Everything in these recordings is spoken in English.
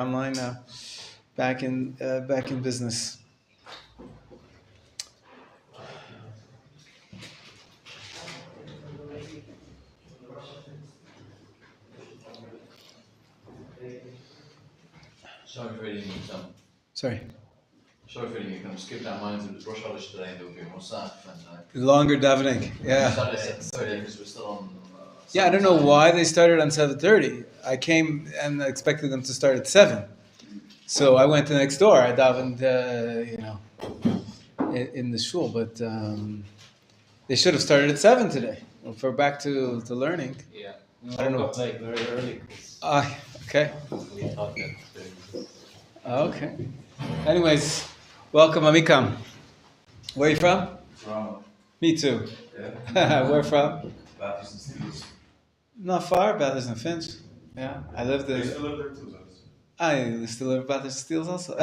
Online now, back in business. Sorry for reading some. Sorry. Sorry for reading. You kind of skipped our minds with the Rosh Hashanah today. There will be Mosaf and Longer davening. Yeah. started at 7:30 because we're still on. Yeah, I don't know why they started on 7:30. I came and expected them to start at 7. So I went to next door. I davened, in the shul, but they should have started at 7 today. If we're back to learning. Yeah. I don't know. Like very early. Okay. We thought that. Okay. Anyways, welcome, Amikam. Where are you from? Toronto. Me too. Yeah. Where from? Baptist and Steels. Not far, Baptist and Finch. Yeah, I lived They in. still live there too, I still live in Baptist Steels also.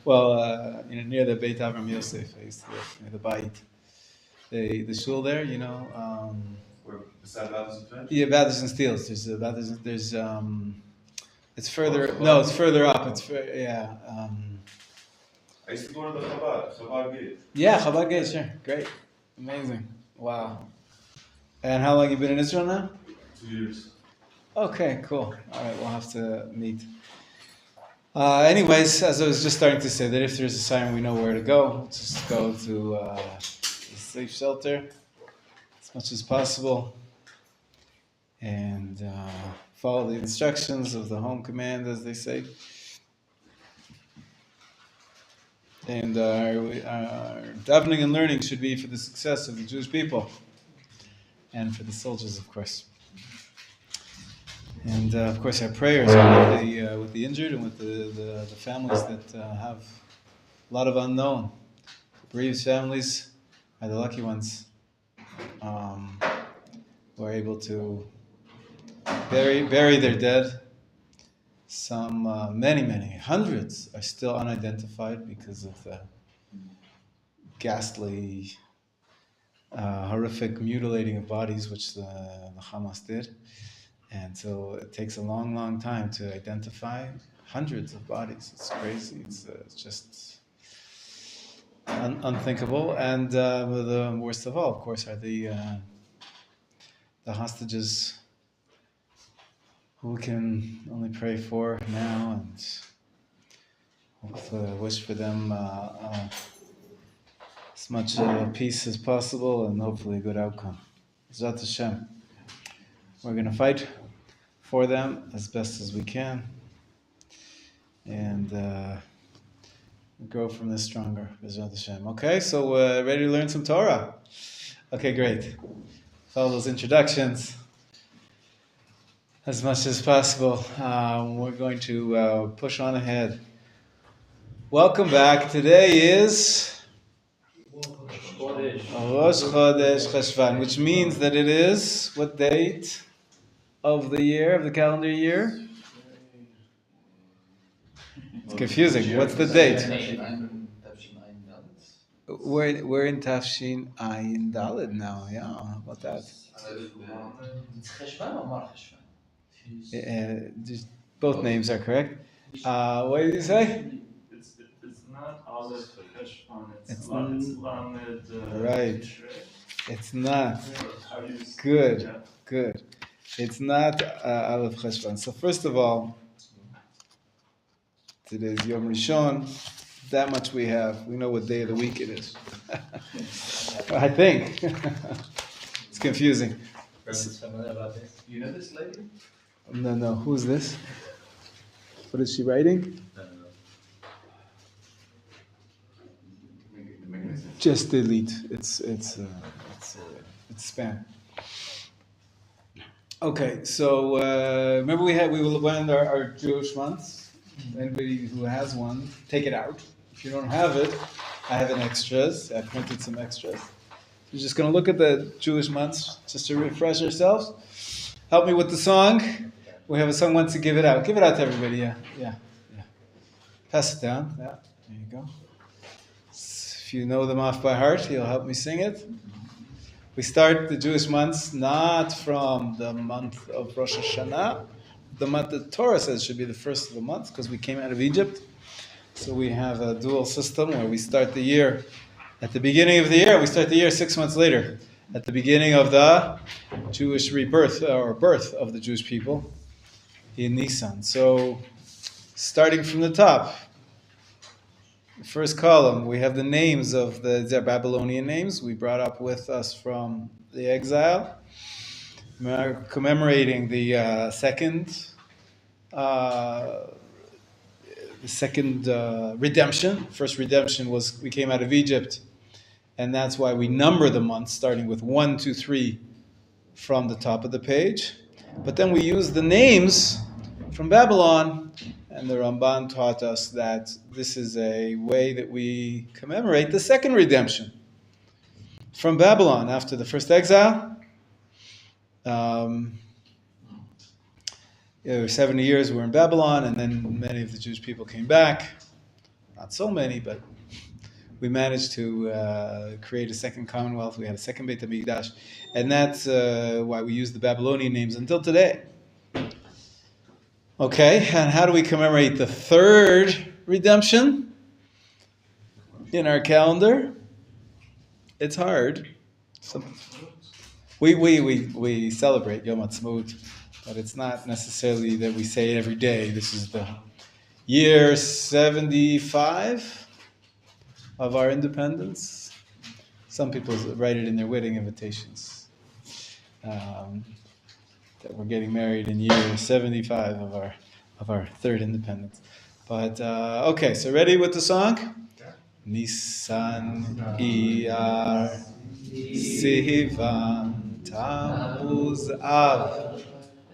Well, near the Beit Avram Yosef, I used to live near the Bait. The shul there, Where beside Baptist and Finch? Yeah, Baptist and Steels. There's a Baptist. There's it's further. No, it's further up. Yeah. I used to go to the Chabad Gate. Yeah, Chabad Gate, sure. Great, amazing. Wow. And how long you been in Israel now? 2 years. Okay, cool. All right, we'll have to meet. Anyways, as I was just starting to say, that if there's a siren, we know where to go. Just go to a safe shelter as much as possible and follow the instructions of the home command, as they say. And our davening and learning should be for the success of the Jewish people and for the soldiers, of course. And of course, our prayers are with the injured and with the families that have a lot of unknown. Bereaved families are the lucky ones who are able to bury their dead. Some, many, hundreds are still unidentified because of the ghastly, horrific mutilating of bodies which the Hamas did. And so it takes a long, long time to identify hundreds of bodies. It's crazy. It's just unthinkable. And the worst of all, of course, are the hostages who we can only pray for now and wish for them as much peace as possible and hopefully a good outcome. Zat Hashem. We're going to fight for them as best as we can and grow from this stronger. B'ezrat Hashem. Okay, so ready to learn some Torah? Okay, great. Follow those introductions as much as possible. We're going to push on ahead. Welcome back. Today is Rosh Chodesh Cheshvan, which means that it is what date of the year, of the calendar year? It's confusing. What's the date? We're in Tafshin Ayin Daled now. Yeah, how about that? Both names are correct. What did you say? It's not Aleph Cheshvan. It's Lamed. Right. It's not. Good. It's not Aleph Cheshvan. So first of all, today's Yom Rishon. That much we have. We know what day of the week it is. I think. It's confusing. You know this lady? No. Who's this? What is she writing? Just delete. It's spam. Okay, so remember we went our Jewish months. Anybody who has one, take it out. If you don't have it, I have an extras. I printed some extras. We're just going to look at the Jewish months just to refresh ourselves. Help me with the song. We have a song once to give it out. Give it out to everybody. Yeah. Pass it down. Yeah, there you go. If you know them off by heart, you'll help me sing it. We start the Jewish months not from the month of Rosh Hashanah, the month that Torah says should be the first of the month because we came out of Egypt. So we have a dual system where we start the year at the beginning of the year. We start the year 6 months later, at the beginning of the Jewish rebirth or birth of the Jewish people in Nisan. So starting from the top, the first column, we have the names of the Babylonian names we brought up with us from the exile, commemorating the second redemption. First redemption was we came out of Egypt, and that's why we number the months starting with 1, 2, 3 from the top of the page. But then we use the names from Babylon, and the Ramban taught us that this is a way that we commemorate the second redemption from Babylon after the first exile. 70 years we were in Babylon, and then many of the Jewish people came back. Not so many, but we managed to create a second commonwealth. We had a second Beit HaMikdash, and that's why we use the Babylonian names until today. Okay, and how do we commemorate the third redemption in our calendar? It's hard. We celebrate Yom Ha'atzmaut, but it's not necessarily that we say it every day. This is the year 75 of our independence. Some people write it in their wedding invitations. That we're getting married in year 75 of our third independence. But okay, so ready with the song? Yeah. Nisan Iyar Sivan Tammuz Av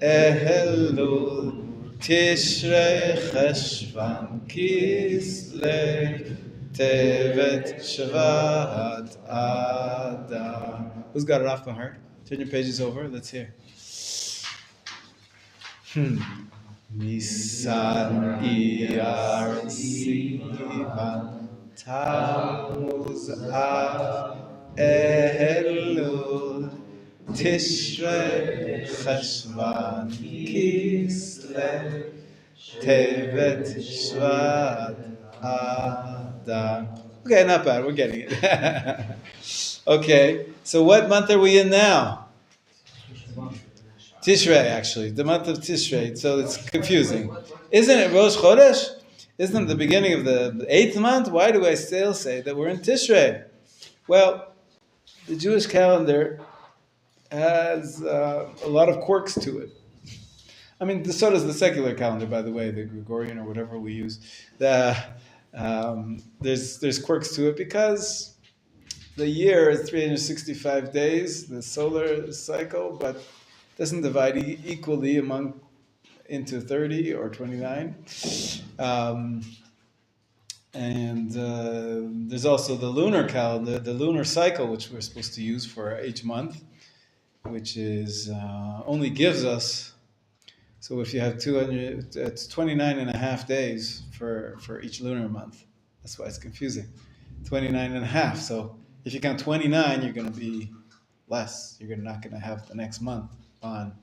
Elul Tishrei Cheshvan Kislev Tevet Shvat Adar. Who's got it off by heart? Turn your pages over. Let's hear. Nisan Iyar Sivan Tammuz Av Elul Tishrei Cheshvan Kislev Tevet Shvat Adar. Okay, not bad. We're getting it. Okay, so what month are we in now? Tishrei, actually, the month of Tishrei, so it's confusing. Isn't it Rosh Chodesh? Isn't it the beginning of the 8th month? Why do I still say that we're in Tishrei? Well, the Jewish calendar has a lot of quirks to it. I mean, so does the secular calendar, by the way, the Gregorian or whatever we use. There's quirks to it because the year is 365 days, the solar cycle, but doesn't divide equally into 30 or 29. There's also the lunar calendar, the lunar cycle, which we're supposed to use for each month, which is only gives us, so if you have 200, it's 29 and a half days for each lunar month. That's why it's confusing. 29 and a half. So if you count 29, you're going to be less. You're not going to have the next month on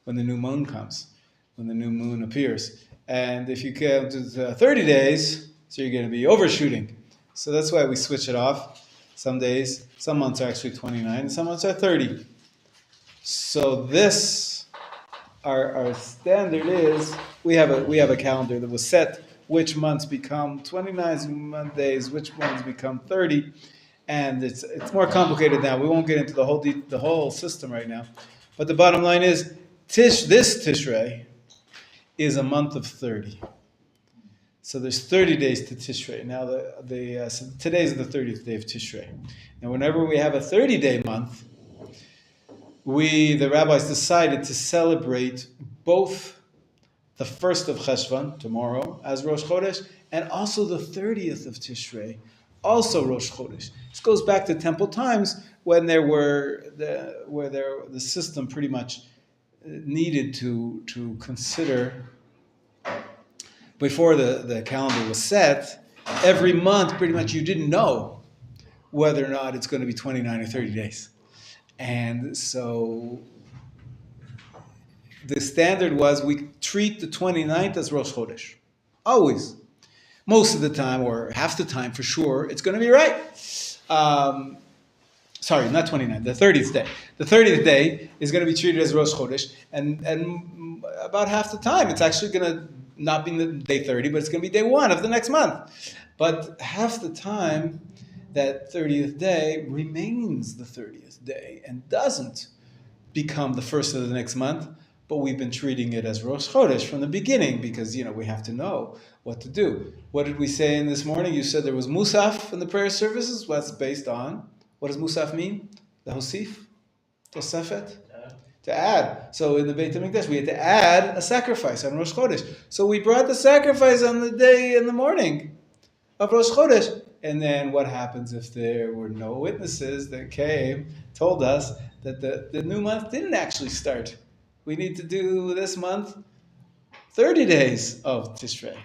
when the new moon comes, when the new moon appears. And if you count 30 days, so you're going to be overshooting. So that's why we switch it off. Some days, some months are actually 29, and some months are 30. So this, our standard is, we have a calendar that was set which months become 29 days, which ones become 30. And it's more complicated now. We won't get into the whole system right now. But the bottom line is, this Tishrei is a month of 30. So there's 30 days to Tishrei. Now, so today's the 30th day of Tishrei. Now, whenever we have a 30-day month, the rabbis decided to celebrate both the 1st of Cheshvan, tomorrow, as Rosh Chodesh, and also the 30th of Tishrei, also Rosh Chodesh. This goes back to temple times when the system pretty much needed to consider, before the calendar was set, every month pretty much you didn't know whether or not it's going to be 29 or 30 days. And so the standard was we treat the 29th as Rosh Chodesh. Always. Most of the time, or half the time for sure, it's going to be right. Sorry, not 29th, the 30th day. The 30th day is going to be treated as Rosh Chodesh, and about half the time, it's actually going to not be day 30, but it's going to be day 1 of the next month. But half the time, that 30th day remains the 30th day and doesn't become the first of the next month, but we've been treating it as Rosh Chodesh from the beginning because, we have to know what to do. What did we say in this morning? You said there was Musaf in the prayer services. What's based on? What does Musaf mean? The Hosif? Tosefet? To add. So in the Beit HaMikdash, we had to add a sacrifice on Rosh Chodesh. So we brought the sacrifice on the day in the morning of Rosh Chodesh. And then what happens if there were no witnesses that came, told us that the new month didn't actually start? We need to do this month 30 days of Tishrei.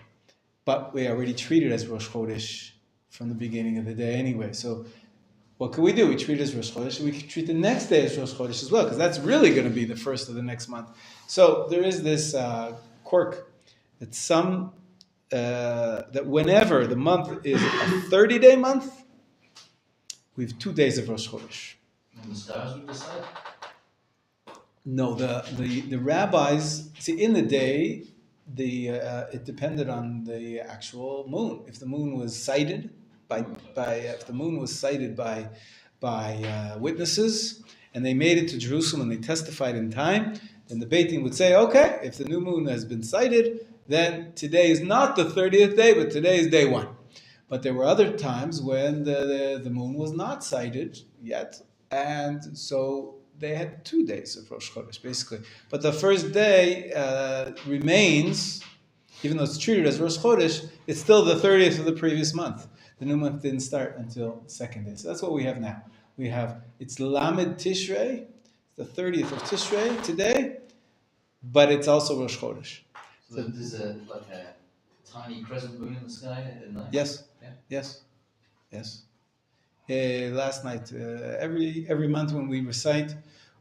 But we already treat it as Rosh Chodesh from the beginning of the day anyway. So what can we do? We treat it as Rosh Chodesh, and we can treat the next day as Rosh Chodesh as well, because that's really going to be the first of the next month. So there is this quirk that that whenever the month is a 30-day month, we have 2 days of Rosh Chodesh. And the stars would decide? No, the rabbis, see, in the day, it depended on the actual moon. If the moon was sighted by witnesses, and they made it to Jerusalem and they testified in time, then the Beit Din would say, okay, if the new moon has been sighted, then today is not the 30th day, but today is day 1. But there were other times when the moon was not sighted yet, and so they had 2 days of Rosh Chodesh, basically. But the first day remains, even though it's treated as Rosh Chodesh, it's still the 30th of the previous month. The new month didn't start until the second day. So that's what we have now. It's Lamed Tishrei, the 30th of Tishrei today, but it's also Rosh Chodesh. So there's a tiny crescent moon in the sky at night? Yes, Yeah. yes. Last night, every month when we recite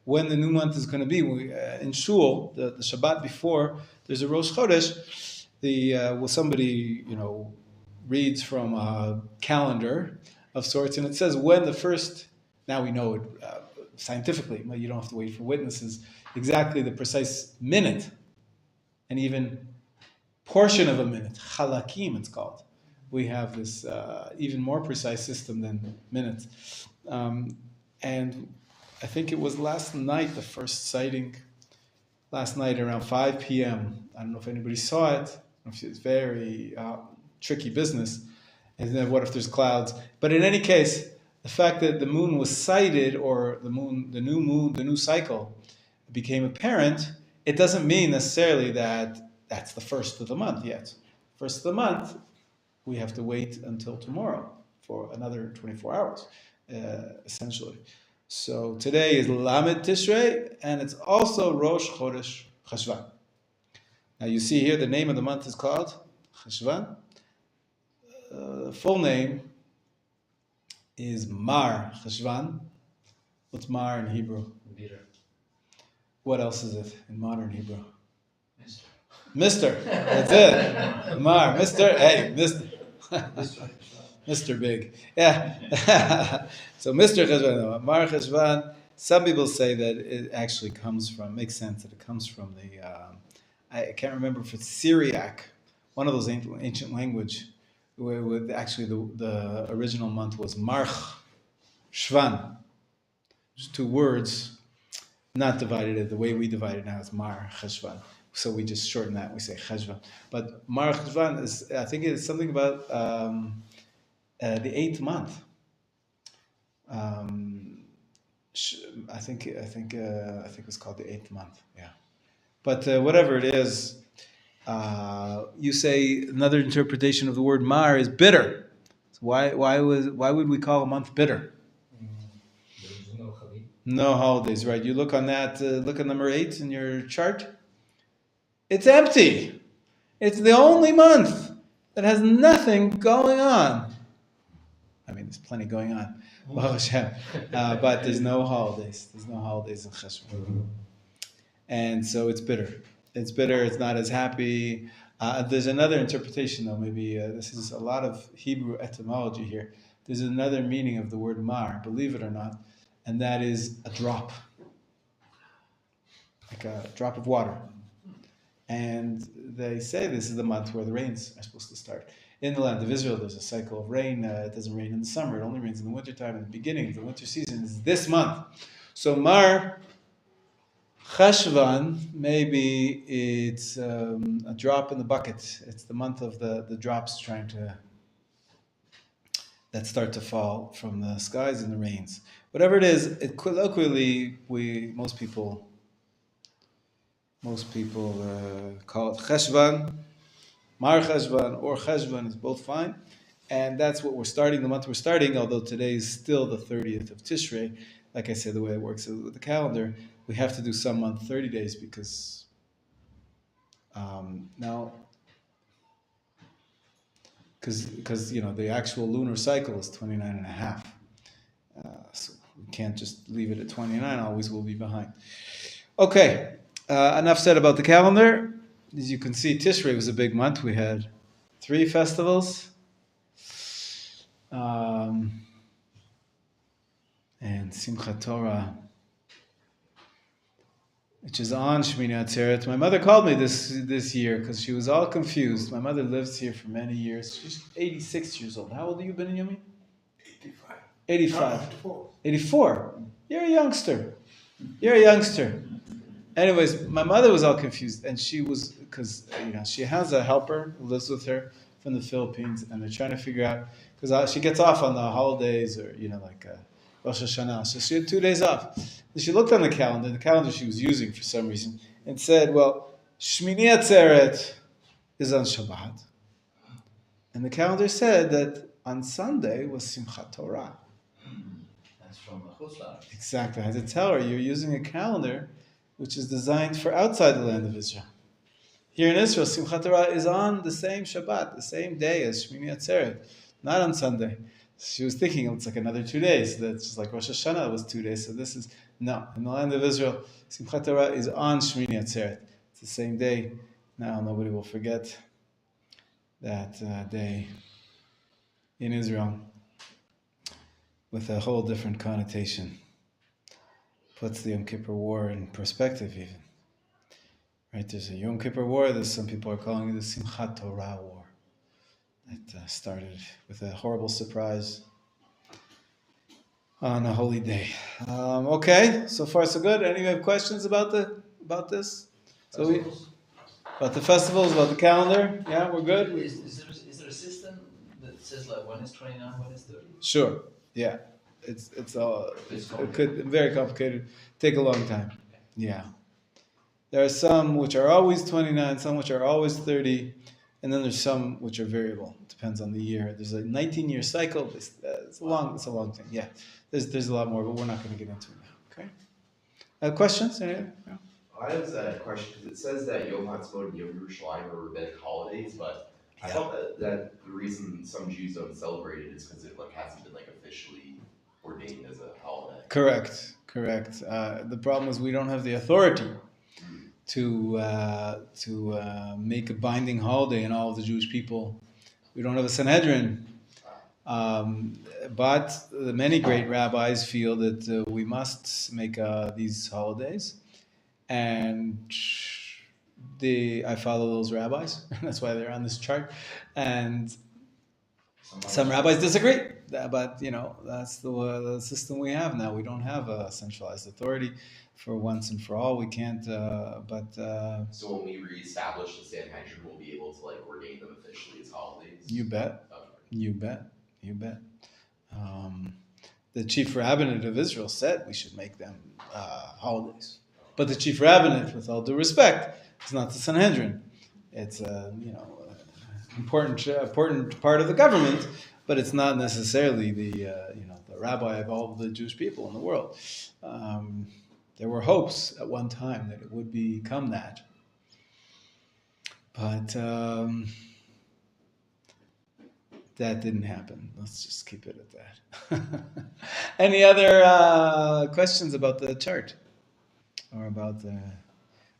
when the new month is going to be, in Shul, the Shabbat before, there's a Rosh Chodesh. Somebody reads from a calendar of sorts, and it says when the first. Now we know it scientifically. You don't have to wait for witnesses. Exactly the precise minute, and even portion of a minute, halakim it's called. We have this even more precise system than minutes. And I think it was last night, the first sighting, last night around 5 p.m. I don't know if anybody saw it. I don't know if it's very tricky business. And then what if there's clouds? But in any case, the fact that the moon was sighted, or the new cycle became apparent, it doesn't mean necessarily that that's the first of the month yet. First of the month, we have to wait until tomorrow for another 24 hours, essentially. So today is Lamed Tishrei, and it's also Rosh Chodesh Cheshvan. Now you see here the name of the month is called Cheshvan. Full name is Mar Cheshvan. What's Mar in Hebrew? Peter. What else is it in modern Hebrew? Mister. Mister. That's it. Mar. Mister. Hey, Mister. Mr. Big. Yeah. So Mr. Cheshvan, Mar Cheshvan, some people say that it actually makes sense that it comes from I can't remember if it's Syriac, one of those ancient language, where actually the original month was March Shvan. Just 2 words, not divided the way we divide it now. It's Mar Cheshvan. So we just shorten that. We say Cheshvan. But Mar Cheshvan is, I think it's something about the 8th month. I think it was called the 8th month. Yeah. But whatever it is, you say another interpretation of the word Mar is bitter. So why would we call a month bitter? No holidays, right? You look on that. Look at number 8 in your chart. It's empty. It's the only month that has nothing going on. I mean, there's plenty going on, but there's no holidays. There's no holidays in Cheshvan. and so it's bitter. It's bitter. It's not as happy. There's another interpretation, though. Maybe this is a lot of Hebrew etymology here. There's another meaning of the word mar, believe it or not, and that is a drop, like a drop of water. And they say this is the month where the rains are supposed to start. In the land of Israel, there's a cycle of rain. It doesn't rain in the summer. It only rains in the wintertime. And the beginning of the winter season is this month. So Mar Cheshvan, maybe it's a drop in the bucket. It's the month of the drops that start to fall from the skies and the rains. Whatever it is, colloquially, most people call it Cheshvan, Mar Cheshvan or Cheshvan is both fine. And that's what we're starting, the month we're starting, although today is still the 30th of Tishrei. Like I said, the way it works with the calendar, we have to do some month 30 days because now, because the actual lunar cycle is 29 and a half. So we can't just leave it at 29, always we'll be behind. Okay, enough said about the calendar. As you can see, Tishrei was a big month. We had 3 festivals. And Simchat Torah, which is on Shmini Atzeret. My mother called me this year because she was all confused. My mother lives here for many years. She's 86 years old. How old are you, Benjamin? 85. 84. You're a youngster. Anyways, my mother was all confused, and she was, because she has a helper who lives with her from the Philippines, and they're trying to figure out, because she gets off on the holidays, or like Rosh Hashanah, so she had 2 days off. And she looked on the calendar she was using for some reason, and said, well, Shmini Atzeret is on Shabbat, and the calendar said that on Sunday was Simchat Torah. That's from the Chutz. Exactly. I had to tell her, you're using a calendar which is designed for outside the land of Israel. Here in Israel, Simchat Torah is on the same Shabbat, the same day as Shmini Atzeret, not on Sunday. She was thinking it's like another 2 days. That's just like Rosh Hashanah was 2 days. So this is, no. In the land of Israel, Simchat Torah is on Shmini Atzeret. It's the same day. Now nobody will forget that day in Israel with a whole different connotation. Puts the Yom Kippur War in perspective even. Right, there's a Yom Kippur War, some people are calling it the Simchat Torah War. It started with a horrible surprise on a holy day. Okay, so far so good. Any have questions about this? About the festivals, about the calendar? Yeah, we're good? Is there a system that says like when is 29, when is 30? Sure, yeah. It could be very complicated, take a long time. Yeah. There are some which are always 29, some which are always 30, and then there's some which are variable. It depends on the year. There's a 19-year cycle. It's a long thing. Yeah, there's a lot more, but we're not going to get into it now. Okay. Questions? Yeah. I have a question because it says that Yom Ha'atzmaut and Yom Yerushalayim are rabbinic holidays, but I thought that the reason some Jews don't celebrate it is because it hasn't been officially ordained as a holiday. Correct. The problem is we don't have the authority to make a binding holiday in all of the Jewish people. We don't have a Sanhedrin. But many great rabbis feel that we must make these holidays. And I follow those rabbis. That's why they're on this chart. And some rabbis disagree. But, that's the system we have now. We don't have a centralized authority for once and for all. We can't, So when we reestablish the Sanhedrin, we'll be able to ordain them officially as holidays? You bet. You bet. The chief rabbinate of Israel said we should make them holidays. But the chief rabbinate, with all due respect, is not the Sanhedrin. It's important part of the government, but it's not necessarily the rabbi of all the Jewish people in the world. There were hopes at one time that it would become that, but that didn't happen. Let's just keep it at that. Any other questions about the chart or about the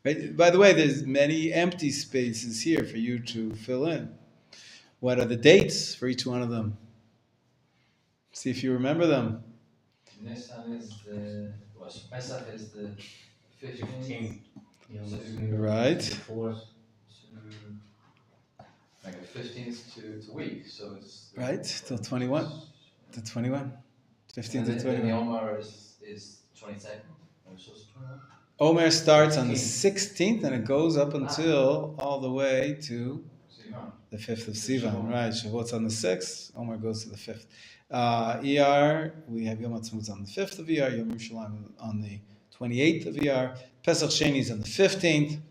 Right? By the way, there's many empty spaces here for you to fill in. What are the dates for each one of them? See if you remember them. Nissan is the, Pesach is the 15th. Right. Like the 15th to week, so it's... Right, till 21. To 21. 15 to And the 21. Omar is 22nd. Or so it's 21. Omer starts on the 16th and it goes up until all the way to the 5th of Sivan. Right, Shavuot's on the 6th, Omer goes to the 5th. ER, we have Yom Ha'atzmaut on the 5th of ER, Yom Yerushalayim on the 28th of ER, Pesach Sheni is on the 15th,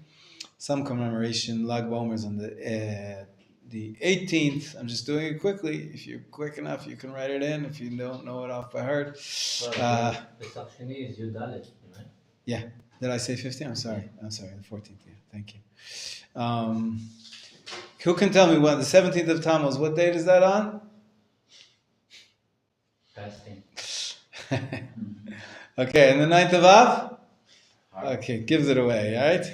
some commemoration, Lag BaOmer is on the 18th. I'm just doing it quickly. If you're quick enough, you can write it in. If you don't know it off by heart. Pesach Sheni is Yud Dalet, right? Yeah. Did I say 15? I'm sorry, the 14th. Yeah, thank you. Who can tell me when the 17th of Tammuz, what date is that on? Fasting. Okay, and the 9th of Av? Okay, gives it away, all right?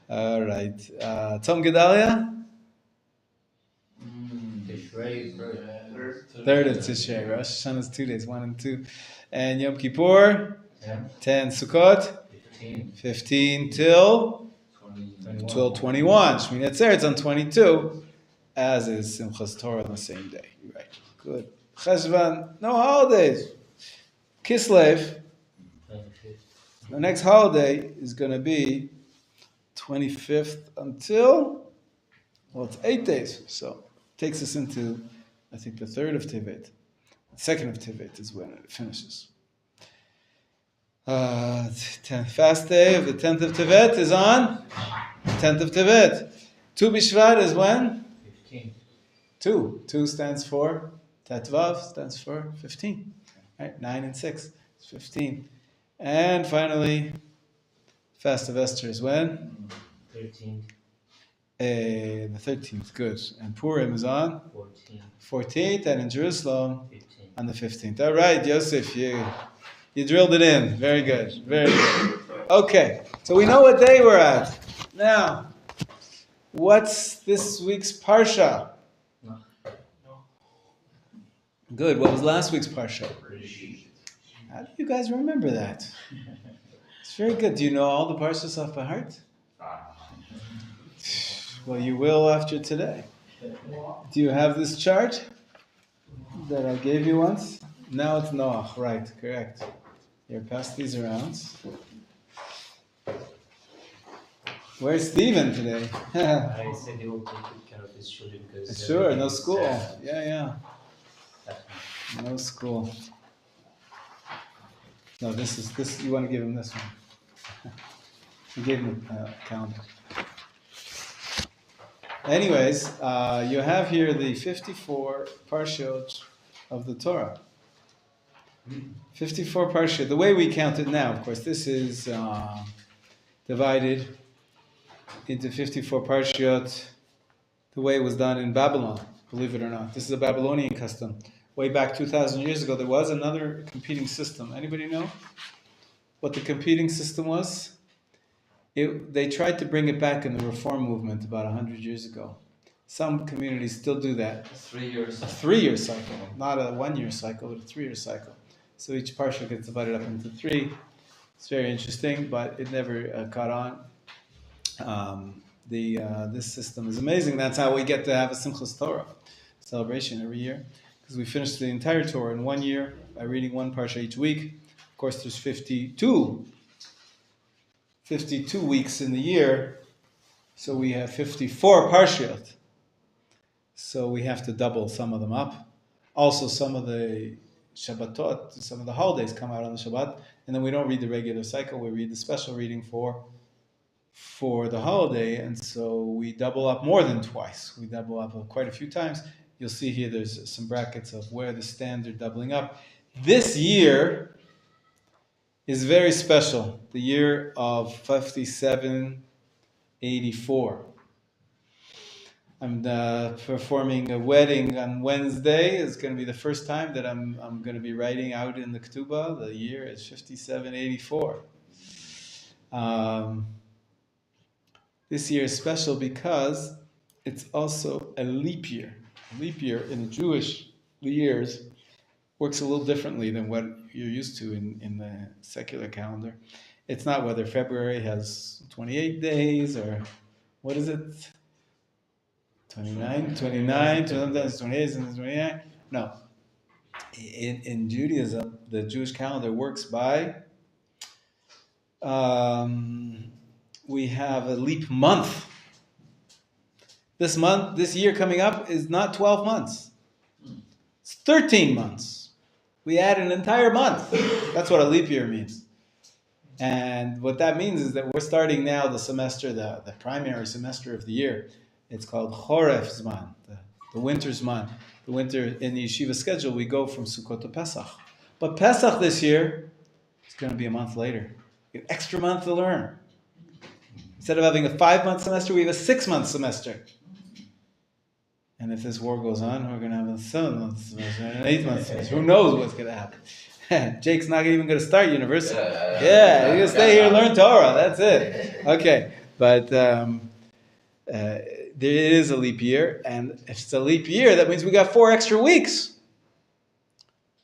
All right. Tzom Gedalia? Tishrei, Third of Tishrei. Rosh Hashanah is 2 days, 1 and 2. And Yom Kippur? 10. Sukkot? 15 till 21. Shmini Atzeres on 22, as is Simchas Torah on the same day. Right. Good. Cheshvan, no holidays. Kislev, the next holiday is going to be 25th until, well, it's 8 days. So it takes us into, I think, the 3rd of Tevet. The 2nd of Tevet is when it finishes. 10th fast day of the 10th of Tevet is on 10th of Tevet. Tu B'Shvat is when? 15. 2. 2 stands for, Tetvav stands for 15. Right? 9 and 6 is 15. And finally, Fast of Esther is when? 13. The 13th, good. And Purim is on? 14th, and in Jerusalem? 15. On the 15th. All right, Yosef, you drilled it in. Very good. Very good. Okay, so we know what day we're at. Now, what's this week's Parsha? No. Good. What was last week's Parsha? How do you guys remember that? It's very good. Do you know all the Parshas off by heart? Well, you will after today. Do you have this chart that I gave you once? Now it's Noach. Right, correct. Here, pass these around. Where's Stephen today? I said he will take good care of his children because... Sure, no school. Yeah. No school. No, this. You want to give him this one. You gave him a calendar. Anyways, you have here the 54 parshot of the Torah. 54 parshot. The way we count it now, of course, this is divided into 54 parshot the way it was done in Babylon, believe it or not. This is a Babylonian custom. Way back 2,000 years ago, there was another competing system. Anybody know what the competing system was? They tried to bring it back in the Reform movement about 100 years ago. Some communities still do that. 3 years. A 3-year cycle, not a 1-year cycle, but a 3-year cycle. So each parsha gets divided up into 3. It's very interesting, but it never caught on. This system is amazing. That's how we get to have a Simchas Torah celebration every year, because we finish the entire Torah in 1 year by reading one parsha each week. Of course, there's 52 weeks in the year, so we have 54 parshiyot. So we have to double some of them up. Also, some of the Shabbatot, some of the holidays come out on the Shabbat, and then we don't read the regular cycle, we read the special reading for the holiday, and so we double up more than twice. We double up quite a few times. You'll see here there's some brackets of where the standard doubling up. This year is very special, the year of 5784. I'm performing a wedding on Wednesday. It's going to be the first time that I'm going to be writing out in the Ketubah. The year is 5784. Um, this year is special because it's also a leap year. A leap year in the Jewish years works a little differently than what you're used to in the secular calendar. It's not whether February has 28 days or what is it? 29, sometimes 28, sometimes 29. No. In Judaism, the Jewish calendar works by, we have a leap month. This year coming up is not 12 months. It's 13 months. We add an entire month. That's what a leap year means. And what that means is that we're starting now the semester, the primary semester of the year. It's called Choref Zman, the winter Zman. The winter, in the yeshiva schedule, we go from Sukkot to Pesach. But Pesach this year is going to be a month later. An extra month to learn. Instead of having a 5-month semester, we have a 6-month semester. And if this war goes on, we're going to have a 7-month semester and an 8-month semester. Who knows what's going to happen? Jake's not even going to start university. Yeah, he's going to stay here and learn Torah. That's it. Okay, but it is a leap year, and if it's a leap year, that means we got 4 extra weeks.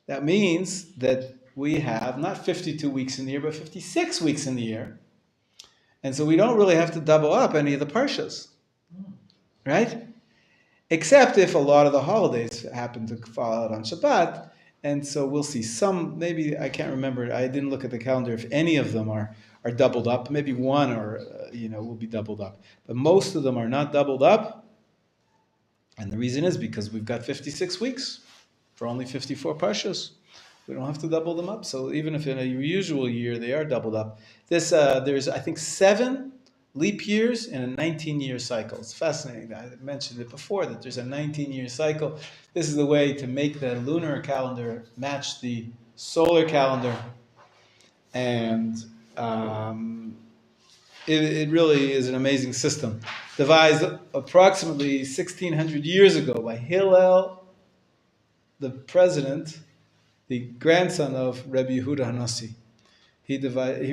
That means that we have not 52 weeks in the year, but 56 weeks in the year. And so we don't really have to double up any of the parshas. Right? Except if a lot of the holidays happen to fall out on Shabbat, and so we'll see some, maybe, I can't remember, I didn't look at the calendar if any of them are doubled up. Maybe one will be doubled up. But most of them are not doubled up. And the reason is because we've got 56 weeks for only 54 parshas. We don't have to double them up. So even if in a usual year they are doubled up, there's I think 7 leap years in a 19-year cycle. It's fascinating. I mentioned it before that there's a 19-year cycle. This is the way to make the lunar calendar match the solar calendar. And it really is an amazing system. Devised approximately 1,600 years ago by Hillel, the president, the grandson of Rabbi Yehuda Hanassi. He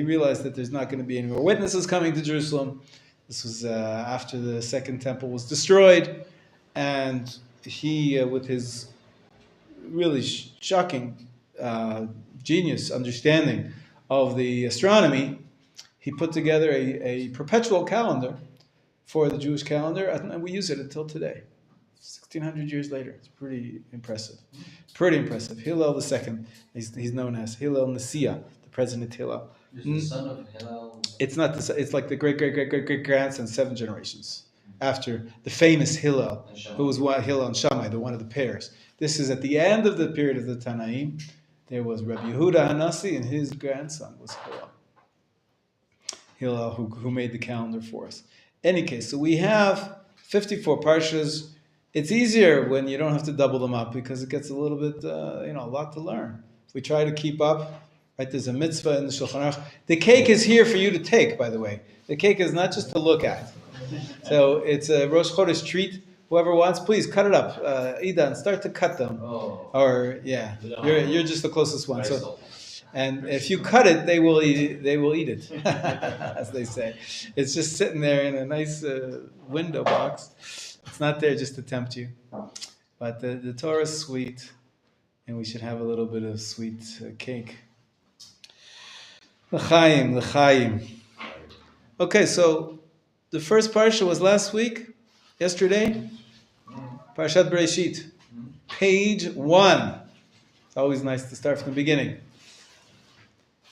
realized that there's not going to be any more witnesses coming to Jerusalem. This was after the Second Temple was destroyed. And he, with his really shocking genius understanding of the astronomy, he put together a perpetual calendar for the Jewish calendar, and we use it until today, 1,600 years later. It's pretty impressive. Pretty impressive. Hillel II, he's known as Hillel Nasiya, the President Hillel. Is the son of Hillel? It's not the. It's like the great grandson, 7 generations after the famous Hillel, who was Hillel and Shammai, the one of the pairs. This is at the end of the period of the Tanaim. There was Rabbi Yehuda Hanassi, and his grandson was Hillel. Hillel, who made the calendar for us. Any case, so we have 54 parshas. It's easier when you don't have to double them up because it gets a little bit, a lot to learn. If we try to keep up, right? There's a mitzvah in the Shulchan Aruch. The cake is here for you to take, by the way. The cake is not just to look at. So it's a Rosh Chodesh treat. Whoever wants, please cut it up. Idan, start to cut them. Oh. Or you're just the closest one. So, and if you cut it, they will eat it, as they say. It's just sitting there in a nice window box. It's not there just to tempt you. But the Torah is sweet, and we should have a little bit of sweet cake. L'chaim. Okay, so the first parsha was yesterday. Parshat Bereshit, page 1. It's always nice to start from the beginning.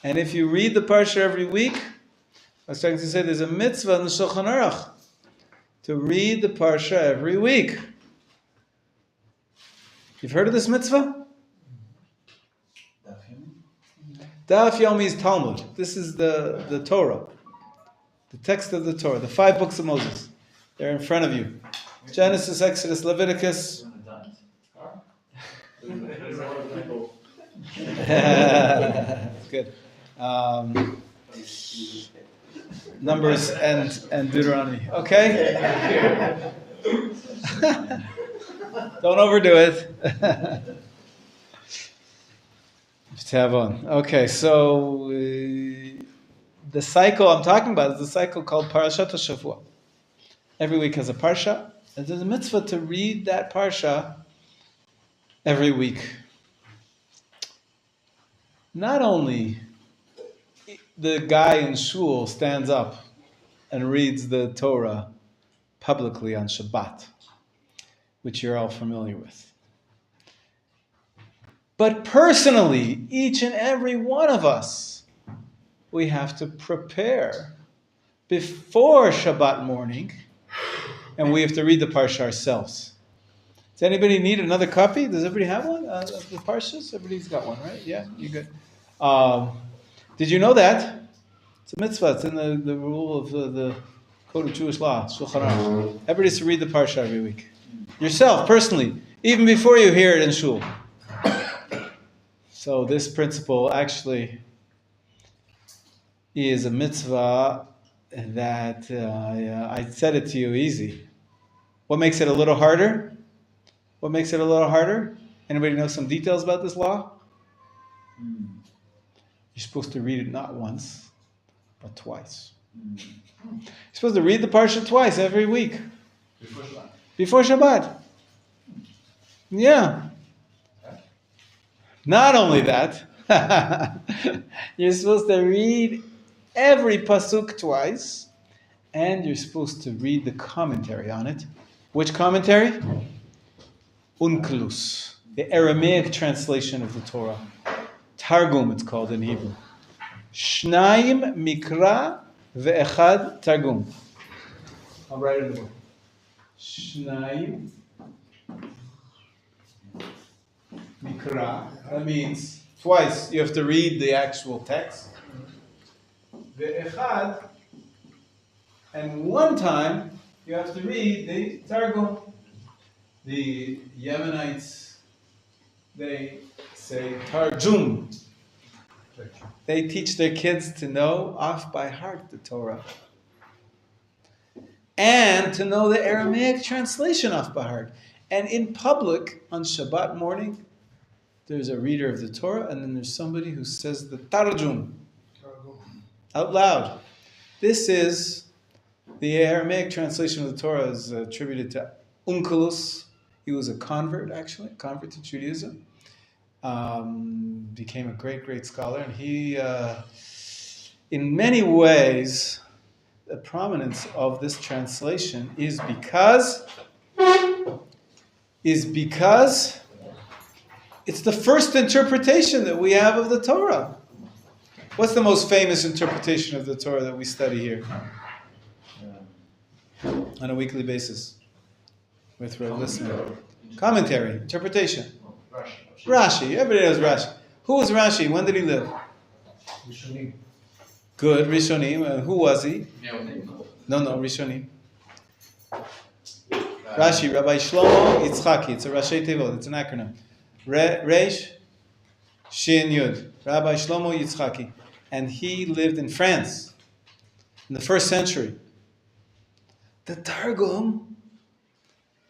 And if you read the parsha every week, I was trying to say there's a mitzvah in the Shulchan Aruch to read the parsha every week. You've heard of this mitzvah? Daf Yomi is Talmud. This is the Torah, the text of the Torah, the 5 books of Moses. They're in front of you. Genesis, Exodus, Leviticus. Good. Numbers and Deuteronomy. Okay? Don't overdo it. Just have on. Okay, so the cycle I'm talking about is the cycle called Parashat HaShavua. Every week has a parsha, and there's a mitzvah to read that parsha every week. Not only the guy in shul stands up and reads the Torah publicly on Shabbat, which you're all familiar with, but personally, each and every one of us, we have to prepare before Shabbat morning, and we have to read the parsha ourselves. Does anybody need another copy? Does everybody have one of the parshas? Everybody's got one, right? Yeah, you good. Did you know that? It's a mitzvah. It's in the rule of the Code of Jewish Law, Shulchan Aruch. Everybody to read the parsha every week. Yourself, personally, even before you hear it in shul. So this principle actually is a mitzvah that I said it to you easy. What makes it a little harder? What makes it a little harder? Anybody know some details about this law? You're supposed to read it not once, but twice. You're supposed to read the parsha twice every week. Before Shabbat. Yeah. Not only that, you're supposed to read every pasuk twice, and you're supposed to read the commentary on it. Which commentary? Unkelus, the Aramaic translation of the Torah. Targum, it's called in Hebrew. Shnayim mikra ve'echad targum. I'll write it in the book. Shnayim mikra. That means twice you have to read the actual text. Ve'echad, and one time you have to read the targum. The Yemenites, they say tarjum. They teach their kids to know off by heart the Torah. And to know the Aramaic translation off by heart. And in public, on Shabbat morning, there's a reader of the Torah, and then there's somebody who says the tarjum out loud. This is, the Aramaic translation of the Torah is attributed to Onkelos. He was a convert to Judaism. Became a great, great scholar. And he, in many ways, the prominence of this translation is because it's the first interpretation that we have of the Torah. What's the most famous interpretation of the Torah that we study here on a weekly basis with our listener? Commentary, interpretation. Rashi. Everybody knows Rashi. Who was Rashi? When did he live? Rishonim. Good, Rishonim. Who was he? No, Rishonim. Rashi, Rabbi Shlomo Yitzchaki. It's a Rashi Tevot. It's an acronym. Reish, Shin Yud. Rabbi Shlomo Yitzchaki. And he lived in France in the 1st century. The Targum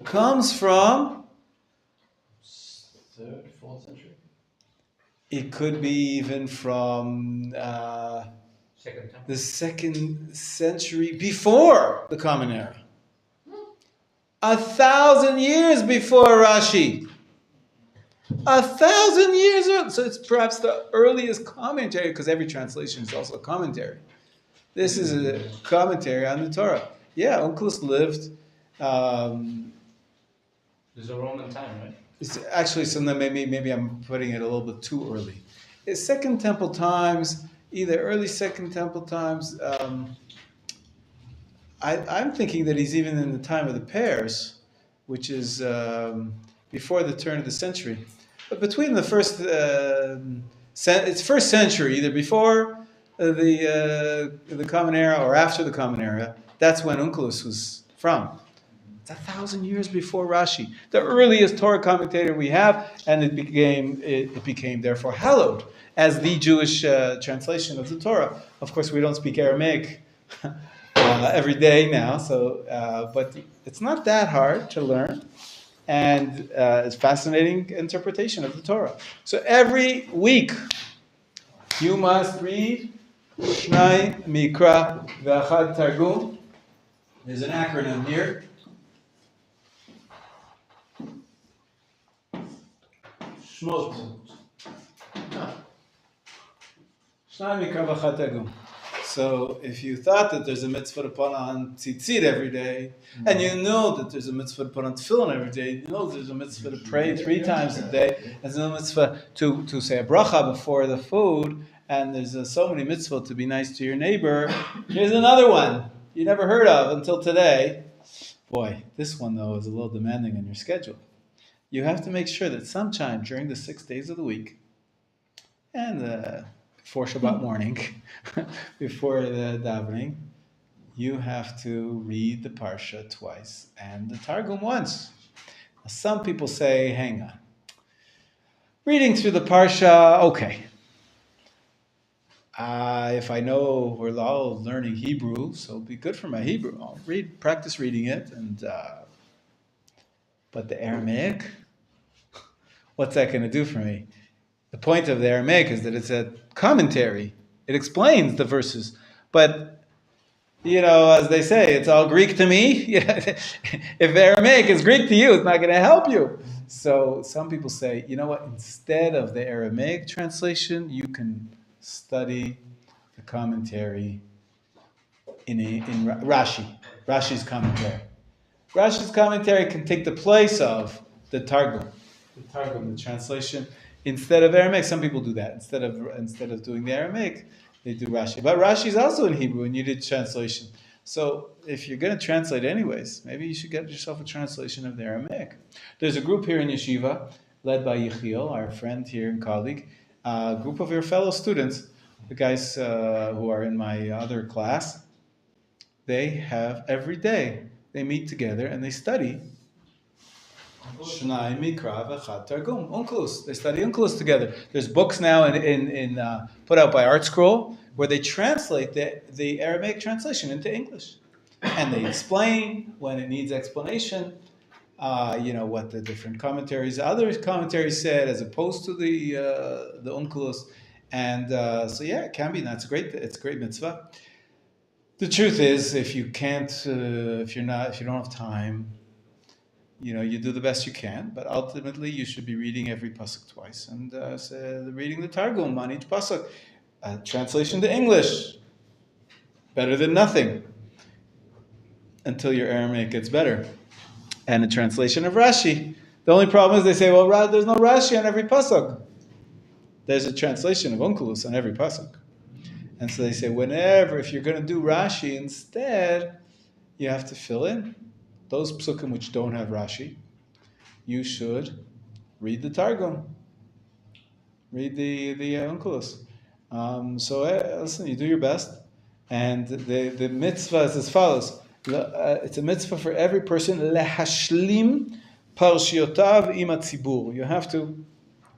comes from 3rd, 4th century? It could be even from the 2nd century before the Common Era. 1,000 years before Rashi. 1,000 years early. So it's perhaps the earliest commentary, because every translation is also a commentary. This is a commentary on the Torah. Yeah, Onkelos lived. There's a Roman time, right? It's actually, so then maybe I'm putting it a little bit too early. It's Second Temple times, either early Second Temple times. I'm thinking that he's even in the time of the Pairs, which is before the turn of the century. But between the first, it's 1st century, either before the Common Era or after the Common Era. That's when Onkelos was from. It's 1,000 years before Rashi, the earliest Torah commentator we have, and it became therefore hallowed as the Jewish translation of the Torah. Of course, we don't speak Aramaic every day now, but it's not that hard to learn, and it's fascinating interpretation of the Torah. So every week, you must read Shnai Mikra V'Achad Targum. There's an acronym here. Shmot. Shnai Mikra V'Achad Targum. So if you thought that there's a mitzvah to put on tzitzit every day, and you know that there's a mitzvah to put on tefillin every day, you know there's a mitzvah to pray 3 times a day, and there's a mitzvah to say a bracha before the food, and there's so many mitzvot to be nice to your neighbor. Here's another one you never heard of until today. Boy, this one though is a little demanding on your schedule. You have to make sure that sometime during the 6 days of the week, and before Shabbat morning, before the davening, you have to read the Parsha twice and the Targum once. Now, some people say, hang on. Reading through the Parsha, okay. If I know we're all learning Hebrew, so it'll be good for my Hebrew. I'll practice reading it. But the Aramaic, what's that going to do for me? The point of the Aramaic is that it's a commentary. It explains the verses. But, as they say, it's all Greek to me. If Aramaic is Greek to you, it's not going to help you. So some people say, you know what? Instead of the Aramaic translation, you can study the commentary in Rashi. Rashi's commentary. Rashi's commentary can take the place of the Targum. The translation. Instead of Aramaic, some people do that. Instead of doing the Aramaic, they do Rashi. But Rashi is also in Hebrew, and you did translation. So if you're going to translate anyways, maybe you should get yourself a translation of the Aramaic. There's a group here in Yeshiva, led by Yechiel, our friend here and colleague, a group of your fellow students, the guys who are in my other class. They have every day, they meet together and they study Shnai Mikra V'Chad Targum, Unklus. They study Unklus together. There's books now in put out by Art Scroll where they translate the Aramaic translation into English, and they explain when it needs explanation. What the different other commentaries said as opposed to the Unklus, and it can be. It's a great mitzvah. The truth is, if you can't, if you don't have time. You do the best you can, but ultimately you should be reading every pasuk twice and reading the Targum on each pasuk. Translation to English, better than nothing, until your Aramaic gets better. And a translation of Rashi. The only problem is they say, well, there's no Rashi on every pasuk. There's a translation of Onkelos on every pasuk. And so they say, if you're going to do Rashi instead, you have to fill in those psukim which don't have Rashi. You should read the Targum. Read the Onkelos. Listen, you do your best. And the mitzvah is as follows. It's a mitzvah for every person. Lehashlim parshiotav im hatzibur. You have to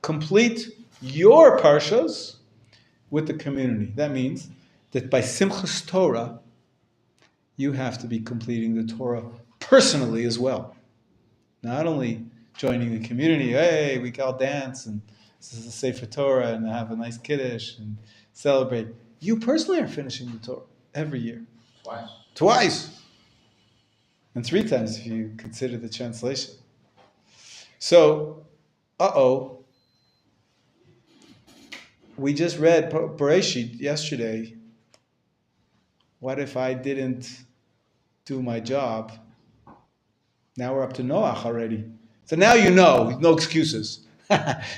complete your parshas with the community. That means that by Simchas Torah, you have to be completing the Torah personally as well. Not only joining the community, hey, we all dance and this is a Sefer Torah and have a nice Kiddush and celebrate. You personally are finishing the Torah every year. Twice. And 3 times if you consider the translation. So, we just read Bereshit yesterday. What if I didn't do my job? Now we're up to Noach already. So now no excuses.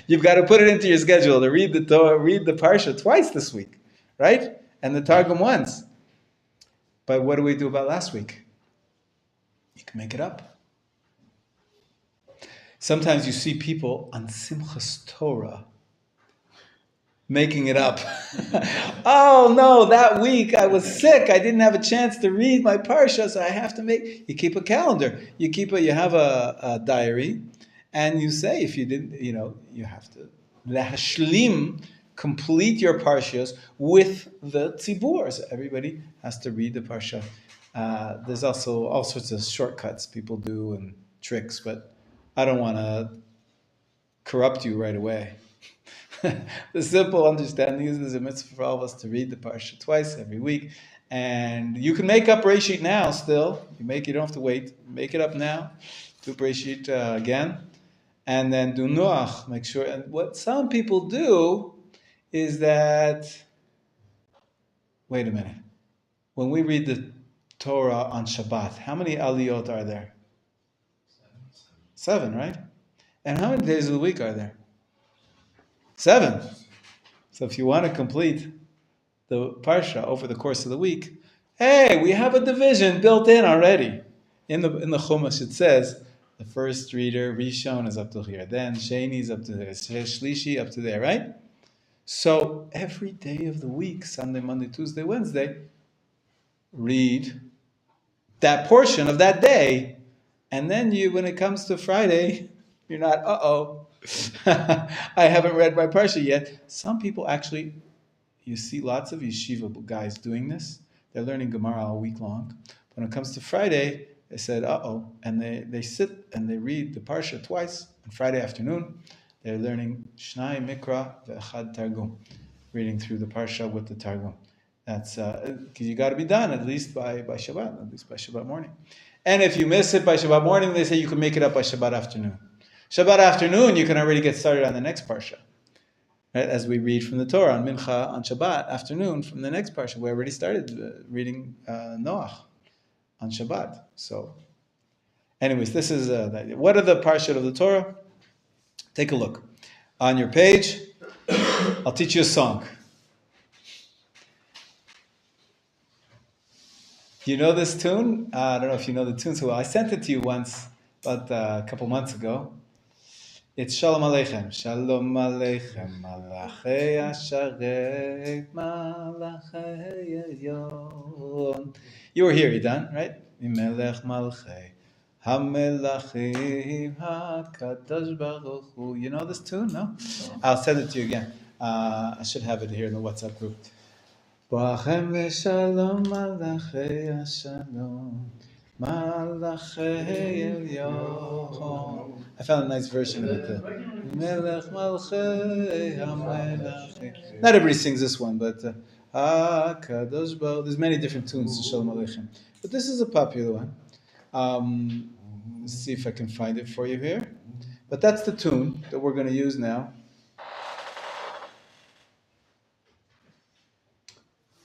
You've got to put it into your schedule to read the Torah, read the Parsha twice this week, right? And the Targum once. But what do we do about last week? You can make it up. Sometimes you see people on Simchas Torah making it up. Oh no, that week I was sick. I didn't have a chance to read my parsha, so I have to you keep a calendar. You have a diary, and you say if you didn't, you have to lehashlim, complete your parshas with the tzibur. So everybody has to read the parsha. There's also all sorts of shortcuts people do and tricks, but I don't want to corrupt you right away. The simple understanding is there's a mitzvah for all of us to read the parsha twice every week. And you can make up Reshit now still. You don't have to wait. Make it up now. Do Reshit again. And then do Noach. Make sure. And what some people do is that, wait a minute. When we read the Torah on Shabbat, how many aliyot are there? 7, right? And how many days of the week are there? 7. So if you want to complete the parsha over the course of the week, hey, we have a division built in already. In the Chumash it says the first reader, Rishon, is up to here. Then Sheni is up to there. Shlishi up to there, right? So every day of the week, Sunday, Monday, Tuesday, Wednesday, read that portion of that day. And then when it comes to Friday, you're not, I haven't read my parsha yet. Some people actually, you see lots of yeshiva guys doing this. They're learning Gemara all week long. When it comes to Friday, they said, and they sit and they read the parsha twice. On Friday afternoon, they're learning Shnai Mikra ve'echad Targum, reading through the parsha with the Targum. That's because you got to be done at least by Shabbat, at least by Shabbat morning. And if you miss it by Shabbat morning, they say you can make it up by Shabbat afternoon. Shabbat afternoon, you can already get started on the next parsha. Right? As we read from the Torah on Mincha on Shabbat afternoon from the next parsha, we already started reading Noach on Shabbat. So, anyways, this is what are the parshat of the Torah? Take a look on your page. I'll teach you a song. You know this tune? I don't know if you know the tune so well. I sent it to you once, about a couple months ago. It's Shalom Aleichem. Shalom Aleichem. Malachei Asharet. Malachei Elyon. You were here, Idan, right? Melech Malchei. HaMelachim HaKadosh Baruch Hu. You know this tune? No? I'll send it to you again. I should have it here in the WhatsApp group. Bachem v'shalom malachei hashalom, malachei elyon. I found a nice version of it. Melech malchei hamelachim. Not everybody sings this one, but HaKadosh Baruch. There's many different tunes to Shalom Aleichem, but this is a popular one. Let's see if I can find it for you here. But that's the tune that we're going to use now.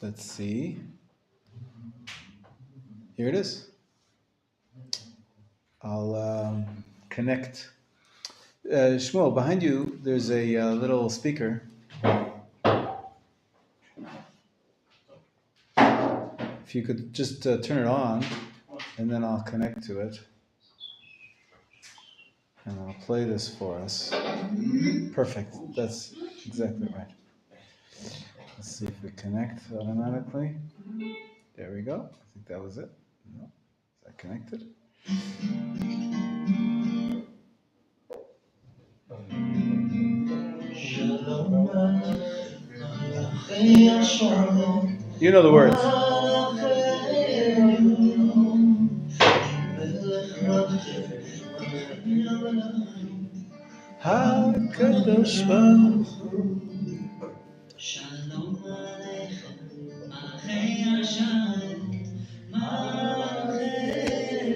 Let's see. Here it is. I'll connect. Shmuel, behind you, there's a little speaker. If you could just turn it on, and then I'll connect to it. And I'll play this for us. Perfect. That's exactly right. Let's see if we connect automatically. There we go. I think that was it. No. Is that connected? You know the words. HaKadosh Baruch Hu. Shalom Aleichem, Malachei Hashem, Malachei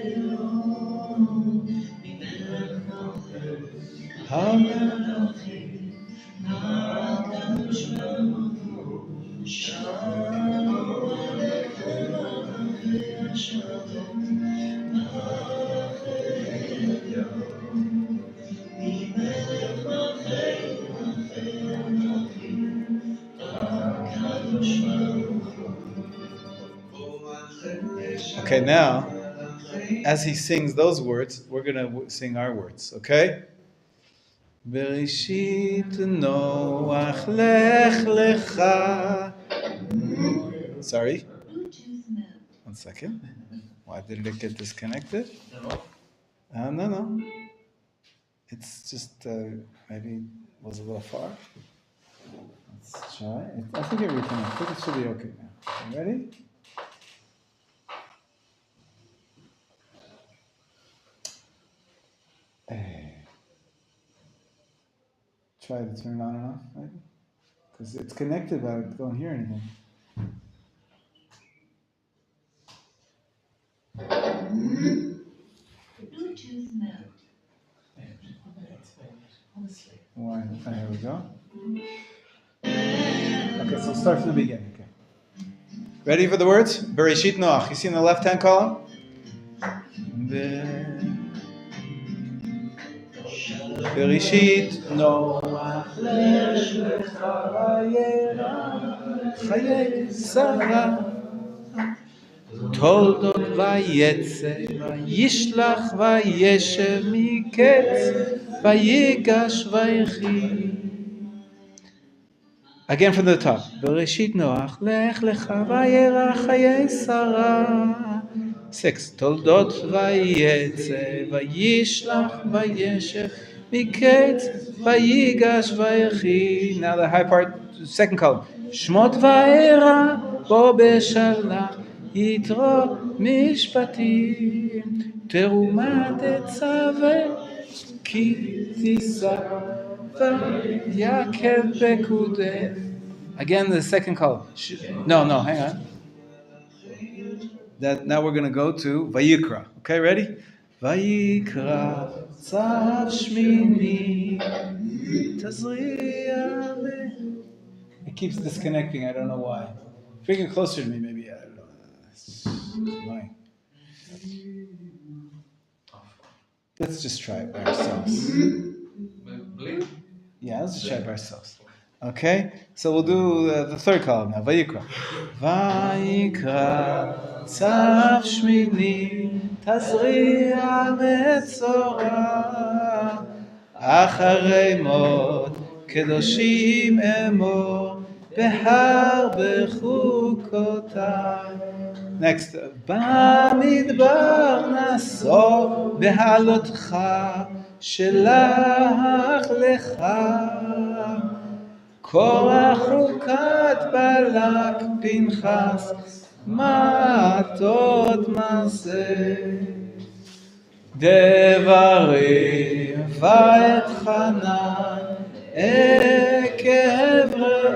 Elyon, Melech Malchei, HaMelachim, HaKadosh Baruch Hu. Shalom Aleichem, Malachei Hashem, Malachei Elyon, Melech Malchei. Okay, now, as he sings those words, we're going to sing our words, okay? Bereshit Noach lech lecha. Sorry? One second. Why did it get disconnected? No. It's just maybe it was a little far. Let's try. I think everything. I think it should be okay now. You ready? Try to turn it on and off, right? Because it's connected, but I don't hear anything. Bluetooth mode. Why? Here we go. Okay, so we'll start from the beginning. Okay. Ready for the words? Bereshit Noach. You see in the left-hand column? Bereshit Noach Chayei Sarah Toldot Vayetze Vayishlach Vayeshev Miketz Vayigash Vayechi. Again from the top. Bereshit Noach lech lecha vayera chayei Sarah. 6. Toldot vayetze vayishlach vayeshev miketz vayigash vayechi. Now the high part, second column. Shmot vayera bo beshalach yitro mishpatim terumat etzaveh ki tisa. Again, the second column. No, hang on. Now we're going to go to Vayikra. Okay, ready? Vayikra Tzav Shmini Tazriya. It keeps disconnecting. I don't know why. Bring it closer to me, maybe. I don't know. It's annoying. Let's just try it by ourselves. Yeah, let's just try it by ourselves. Okay, so we'll do the third column now. Vayikra. Vayikra Tzav Shmini Tazriya Metzora Acharei Mot Kedoshim Emor Behar Bechukotai. Next. Bamidbar Naso Behalotcha Shelach Lecha Korach Ukat Balak Pinchas Matot Maseh Devarim Vaet Chanan Ekev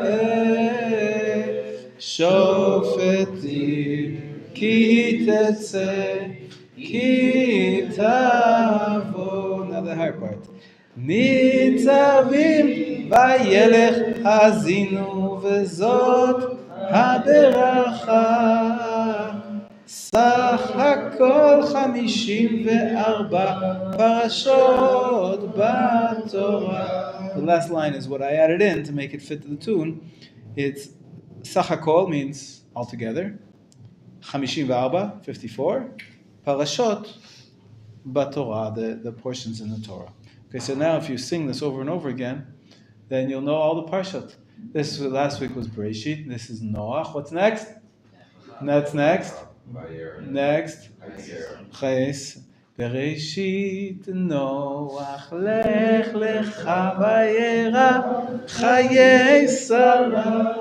Re'eh Shofetim Ki Tetzeh Ki Tavo. Now the hard part. ניצבים וילך הזינו וזאת הברכה סך הכל 54 פרשות בתורה. The last line is what I added in to make it fit to the tune. It's סך הכל means altogether 54, 54 parashot batorah, the portions in the Torah. Okay, so now if you sing this over and over again, then you'll know all the parshot. This last week was Bereshit. This is Noach. What's next? That's next. Next. Chayes. Bereshit Noach lech lecha vayera chayei Sarah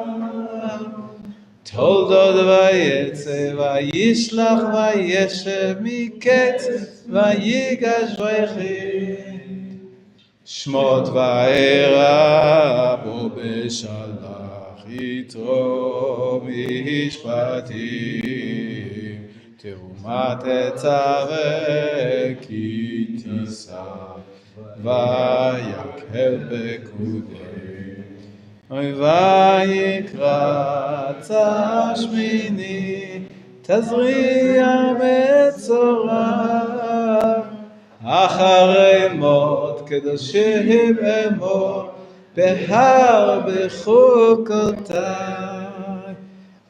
Toldot vayetze vayishlach vayeshev miketz vayigash vayechi Shmot va'era bo beshalach yitro mishpatim terumat etzaveh ki tisa vayakel bekudei oy vayikra tzav shmini tazriya metzora אחרי מות קדושים אמור בהר בחוקותיי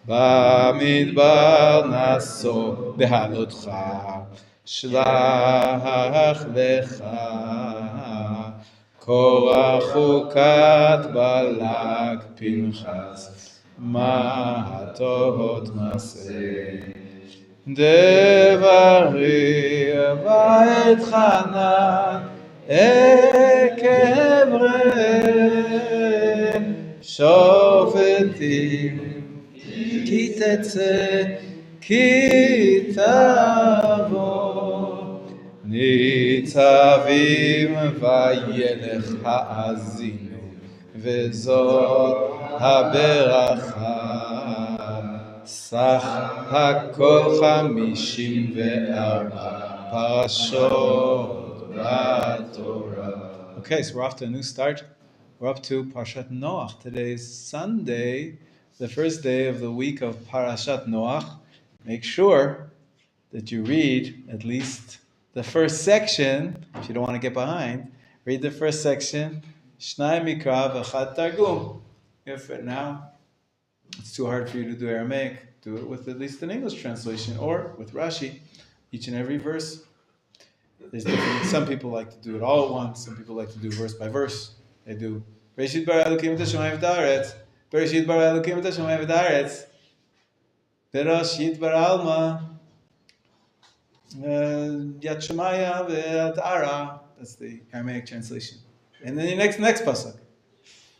במדבר נסו בהעלותך שלח לך קורח חוקת בלק פנחס מעטות מסעי דברים ואת חנן עקב רעם שופטים כי תצא כי תבוא ניצבים וילך האזינו וזאת הברכה. סך הכל 54 פרשות בתורה. Okay, so we're off to a new start. We're up to Parashat Noach. Today is Sunday, the first day of the week of Parashat Noach. Make sure that you read at least the first section. If you don't want to get behind, read the first section. Shnai Mikra v'chad Targum. If now it's too hard for you to do Aramaic, do it with at least an English translation or with Rashi. Each and every verse. There's different. Some people like to do it all at once. Some people like to do verse by verse. They do Bereshit bara Elokim et hashamayim v'haaretz. Bereshit bara Elokim et hashamayim v'haaretz. Bereshit bara Alma. Yat Shemaya ve'at Ara. That's the Aramaic translation. And then the next pasuk,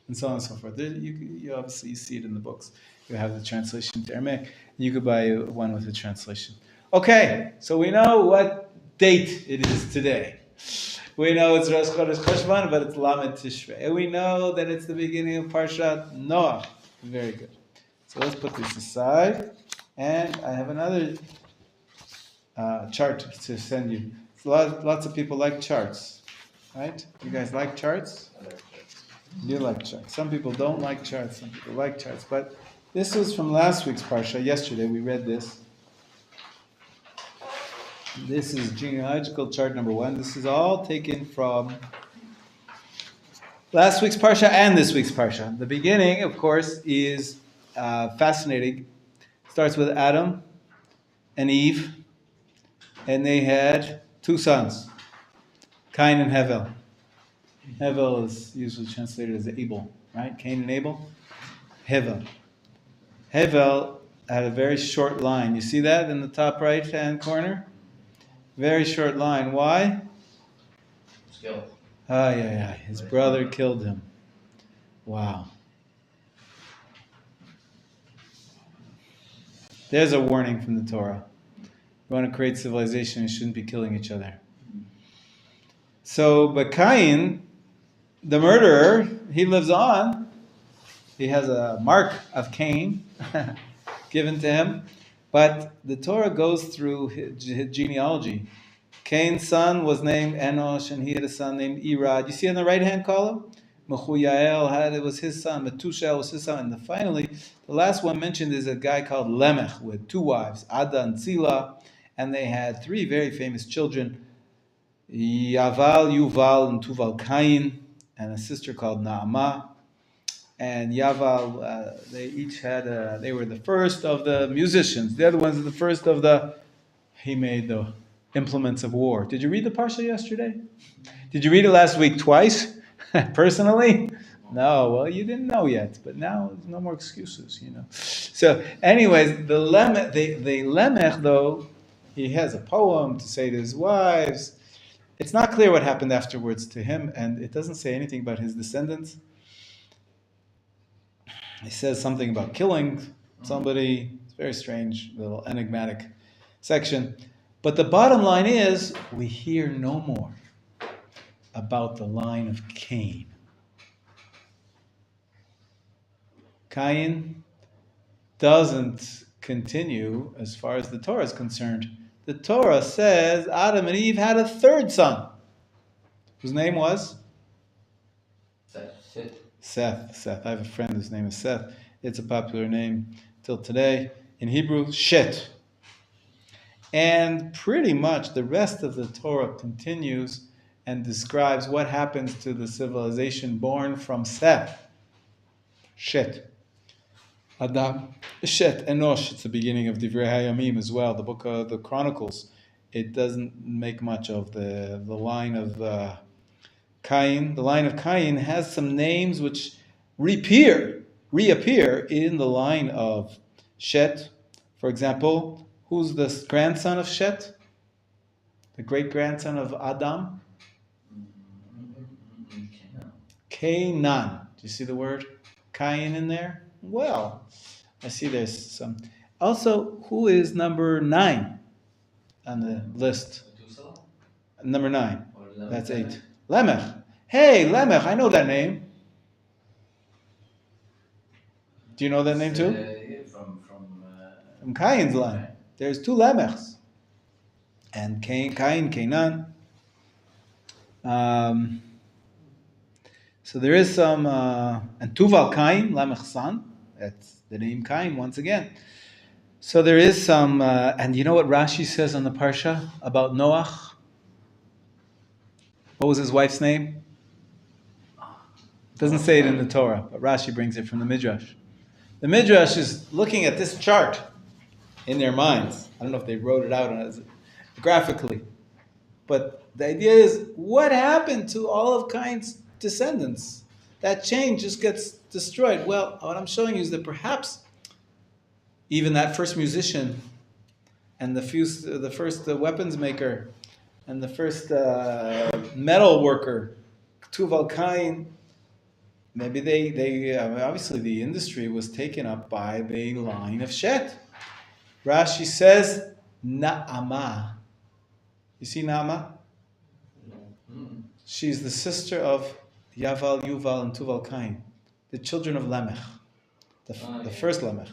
and so on and so forth. You obviously see it in the books. You have the translation to Aramaic. You could buy one with the translation. Okay, so we know what date it is today. We know it's Rosh Chodesh Cheshvan, but it's Lamed Tishrei. And we know that it's the beginning of Parshat Noach. Very good. So let's put this aside. And I have another chart to send you. Lots of people like charts, right? You guys like charts? You like charts. Some people don't like charts. Some people like charts. But this was from last week's Parsha. Yesterday we read this. This is genealogical chart number 1. This is all taken from last week's Parsha and this week's Parsha. The beginning, of course, is fascinating. It starts with Adam and Eve, and they had 2 sons, Cain and Hevel. Hevel is usually translated as Abel, right? Cain and Abel. Hevel. Hevel had a very short line. You see that in the top right-hand corner? Very short line. Why? Skill. His brother killed him. Wow. There's a warning from the Torah. You want to create civilization, you shouldn't be killing each other. So, but Cain, the murderer, he lives on. He has a mark of Cain given to him. But the Torah goes through his genealogy. Cain's son was named Enosh, and he had a son named Irad. You see in the right-hand column? Mechuyael it was his son. Metushael was his son. And finally, the last one mentioned is a guy called Lemech with 2 wives, Ada and Zila. And they had 3 very famous children, Yaval, Yuval, and Tuval Cain, and a sister called Naamah. And Yaval, they each had, they were the first of the musicians. The other ones are the first of he made the implements of war. Did you read the Parsha yesterday? Did you read it last week twice, personally? No, well, you didn't know yet, but now there's no more excuses, So anyways, the Lemech, though, he has a poem to say to his wives. It's not clear what happened afterwards to him, and it doesn't say anything about his descendants. He says something about killing somebody. It's a very strange, little enigmatic section. But the bottom line is, we hear no more about the line of Cain. Cain doesn't continue as far as the Torah is concerned. The Torah says Adam and Eve had a 3rd son, whose name was? Seth. I have a friend whose name is Seth. It's a popular name till today. In Hebrew, Shet. And pretty much the rest of the Torah continues and describes what happens to the civilization born from Seth. Shet. Adam. Shet. Enosh. It's the beginning of Divrei Hayamim as well, the book of the Chronicles. It doesn't make much of the line of Cain. The line of Cain has some names which reappear in the line of Shet. For example, who's the grandson of Shet? The great-grandson of Adam? Canaan. Do you see the word Cain in there? Well, I see there's some. Also, who is number 9 on the list? Number 9. That's 8. Lemech. Hey, Lemech, I know that name. Do you know that name too? Yeah, From Cain's line. There's two Lamechs. And Cain, Canaan. So there is some, and Tuval Cain, Lamech's son. That's the name Cain once again. So there is some, and you know what Rashi says on the Parsha about Noach? What was his wife's name? Doesn't say it in the Torah, but Rashi brings it from the Midrash. The Midrash is looking at this chart in their minds. I don't know if they wrote it out graphically. But the idea is, what happened to all of Cain's descendants? That chain just gets destroyed. Well, what I'm showing you is that perhaps even that first musician and the first weapons maker and the first metal worker, Tuval Cain, maybe they obviously the industry was taken up by the line of Shet. Rashi says, Na'ama. You see Naama? She's the sister of Yaval, Yuval, and Tuval Cain, the children of Lamech, the first Lamech.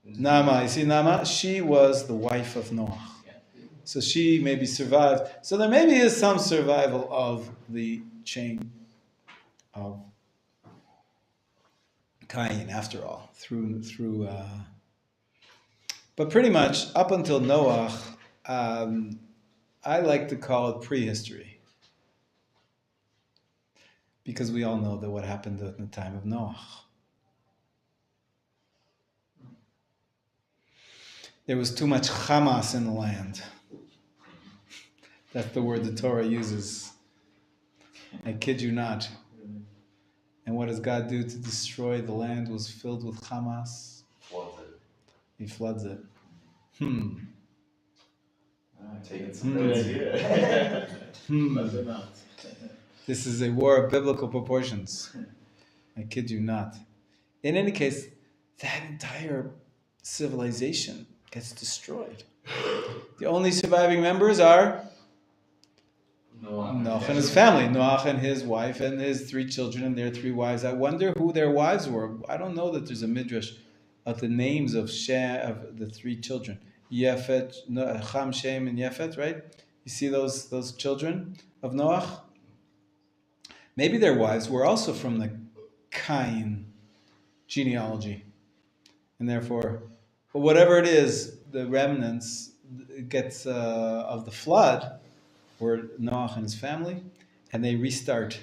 Naama, you see Naama? She was the wife of Noah. So she maybe survived. So there maybe is some survival of the chain of Cain after all, through. But pretty much up until Noah, I like to call it prehistory, because we all know that what happened at the time of Noah. There was too much Hamas in the land. That's the word the Torah uses. I kid you not. And what does God do to destroy the land? Was filled with Hamas. Floods it. He floods it. Taking some notes here. This is a war of biblical proportions. I kid you not. In any case, that entire civilization gets destroyed. The only surviving members are Noach and his family, Noach and his wife and his 3 children and their 3 wives. I wonder who their wives were. I don't know that there's a midrash of the names of the 3 children. Yefet, Ham, Shem, and Yefet, right? You see those children of Noach? Maybe their wives were also from the Cain genealogy. And therefore, but whatever it is, the remnants gets of the flood were Noach and his family, and they restart.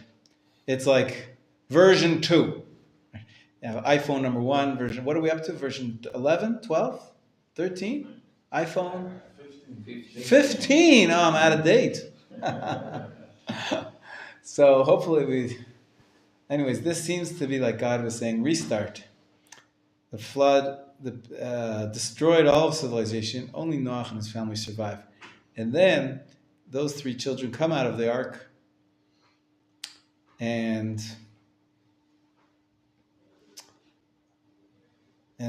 It's like version 2. You have iPhone number 1, version, what are we up to? Version 11, 12, 13? iPhone 15. Oh, I'm out of date. So hopefully anyways, this seems to be like God was saying, restart. The flood destroyed all of civilization. Only Noach and his family survive. And then those 3 children come out of the ark and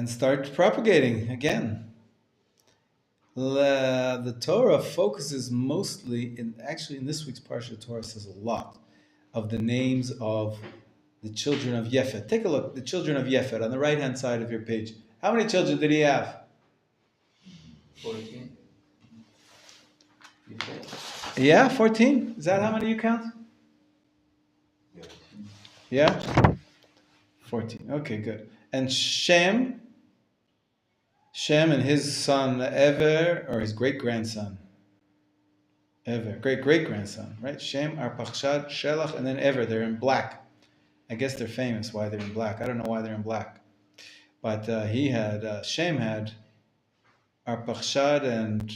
start propagating again. The Torah focuses mostly, in this week's Parsha, the Torah says a lot of the names of the children of Yefet. Take a look, the children of Yefet on the right-hand side of your page. How many children did he have? 14. Yeah, 14? Is that how many you count? Yeah? 14. Okay, good. And Shem and his son Ever, or his great-grandson. Ever, great-great-grandson, right? Shem, Arpachshad, Shelach, and then Ever. They're in black. I guess they're famous why they're in black. I don't know why they're in black. But Shem had Arpachshad and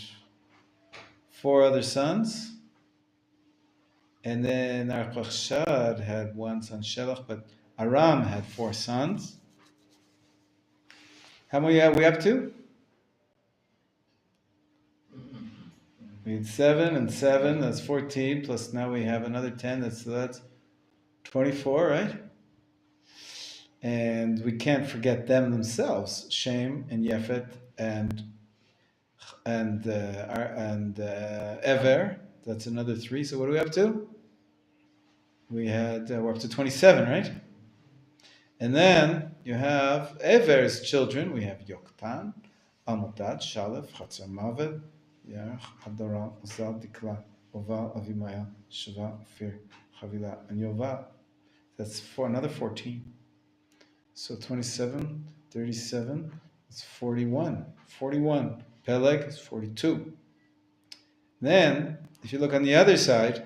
4 other sons. And then Arpachshad had 1 son, Shelach, but Aram had 4 sons. How many are we up to? We had 7 and 7, that's 14, plus now we have another 10, that's 24, right? And we can't forget them themselves, Shem and Yefet and Ever. That's another 3. So what are we up to? We're up to 27, right? And then you have Ever's children. We have Yoktan, Amotad, Shalef, Chatzar Mavel, Yarach, Hadoram, Uzal, Dikla, Oval, Avimaya, Shava, Fir, Chavila, and Yoval. That's another 14. So 27, 37, it's 41. 41. Peleg is 42. Then, if you look on the other side,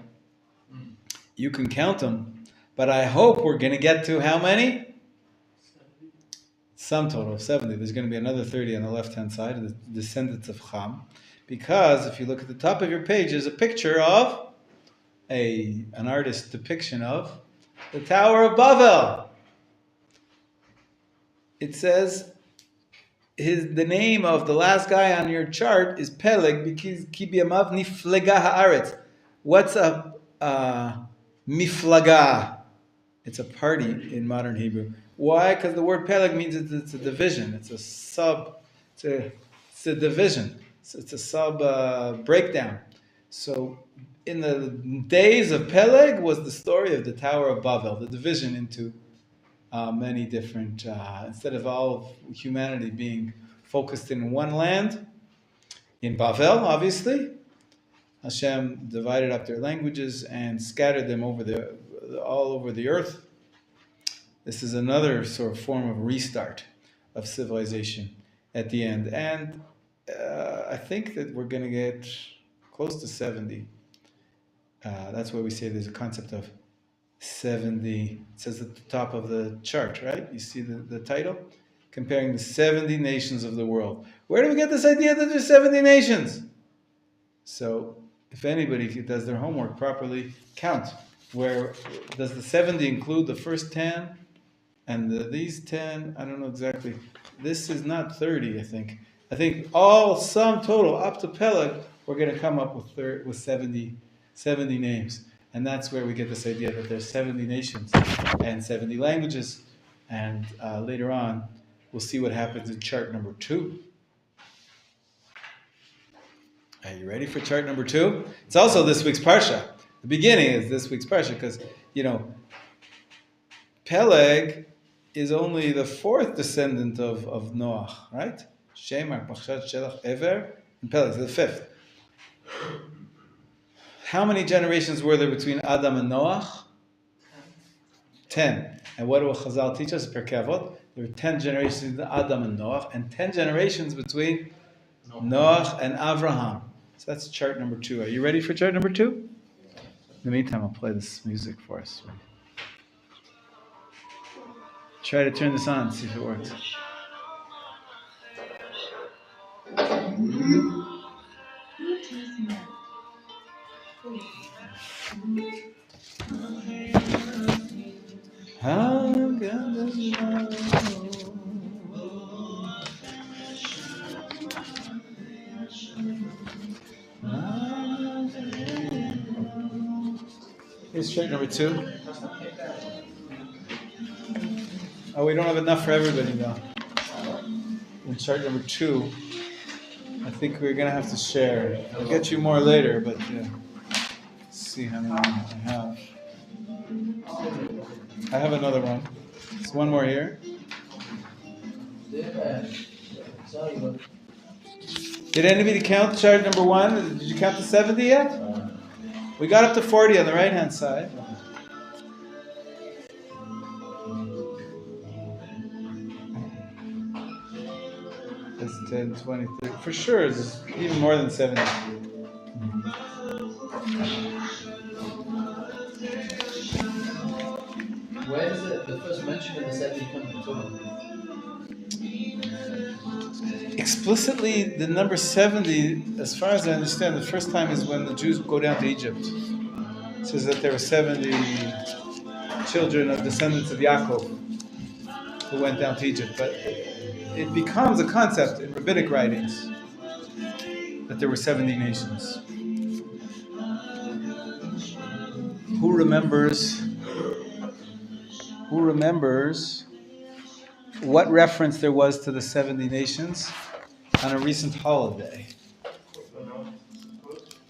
you can count them. But I hope we're going to get to how many? 70. Some total of 70. There's going to be another 30 on the left-hand side of the descendants of Ham. Because if you look at the top of your page, there's a picture of an artist's depiction of the Tower of Babel. It says the name of the last guy on your chart is Peleg because Kibiyamav Niflega Haaretz. What's a miflaga? It's a party in modern Hebrew. Why? Because the word Peleg means it's a division. It's a division. It's a sub breakdown. So in the days of Peleg was the story of the Tower of Babel, the division into many different, instead of all of humanity being focused in one land, in Babel, obviously, Hashem divided up their languages and scattered them all over the earth. This is another sort of form of restart of civilization at the end. And I think that we're going to get close to 70. That's why we say there's a concept of 70. It says at the top of the chart, right? You see the title? Comparing the 70 nations of the world. Where do we get this idea that there's 70 nations? So, if anybody does their homework properly, count. Where does the 70 include the first 10 and these 10? I don't know exactly. This is not 30, I think. I think all sum total up to Peleg, we're going to come up with 70 names. And that's where we get this idea that there's 70 nations and 70 languages. And later on, we'll see what happens in chart number 2. Are you ready for chart number 2? It's also this week's Parsha. The beginning is this week's Parsha because, Peleg is only the 4th descendant of Noach, right? Shemach, Machshad, Shelach, Ever, and Peleg is the 5th. How many generations were there between Adam and Noach? 10. And what will Chazal teach us? Pirkei Avot. There were 10 generations between Adam and Noach, and 10 generations between Noach and Avraham. So that's chart number 2. Are you ready for chart number 2? In the meantime, I'll play this music for us. Try to turn this on, see if it works. I'm gonna know. Here's chart number 2. Oh, we don't have enough for everybody though. In chart number 2, I think we're gonna have to share. I'll get you more later, but let's see how many I have. I have another one. There's one more here. Did anybody count chart number 1? Did you count to 70 yet? We got up to 40 on the right-hand side. That's 10, 20, 30. For sure, it's even more than 70. Where is it the first mention of the 70 coming from? Explicitly, the number 70, as far as I understand, the first time is when the Jews go down to Egypt. It says that there were 70 children of descendants of Yaakov who went down to Egypt. But it becomes a concept in rabbinic writings that there were 70 nations. Who remembers what reference there was to the 70 nations on a recent holiday?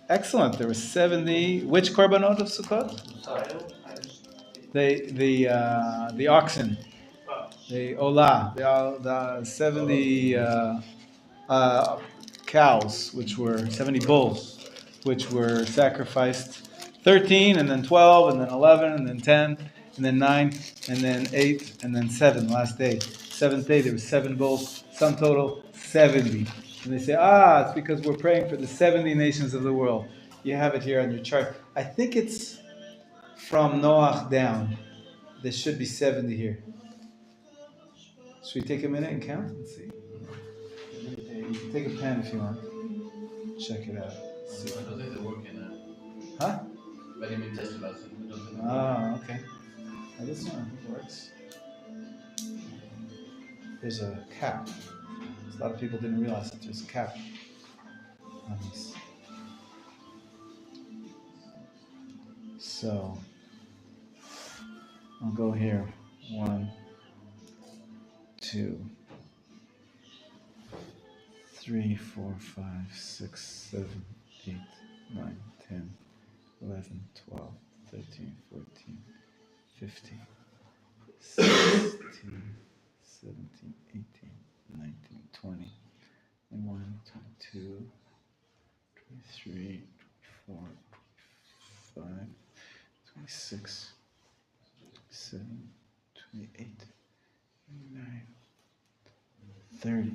Excellent. There were 70. Which korbanot of Sukkot? The oxen. the 70 cows, which were 70 bulls, which were sacrificed. 13, and then 12, and then 11, and then 10, and then 9, and then 8, and then 7, last day. Seventh day, there were 7 bulls, sum total 70. And they say, it's because we're praying for the 70 nations of the world. You have it here on your chart. I think it's from Noach down. There should be 70 here. Should we take a minute and count and see? You can take a pen if you want. Check it out. I don't think they work in it. Huh? But I mean, test about it. I don't think Okay. This one works. There's a cap. A lot of people didn't realize that there's a cap on these. So I'll go here. 1, 2, 3, 4, 5, 6, 7, 8, 9, 10, 11, 12, 13, 14, 15, 16, 17, 18, 19, 20, 21, 22, 23, 24, 25, 26, 27, 28, 29, 30.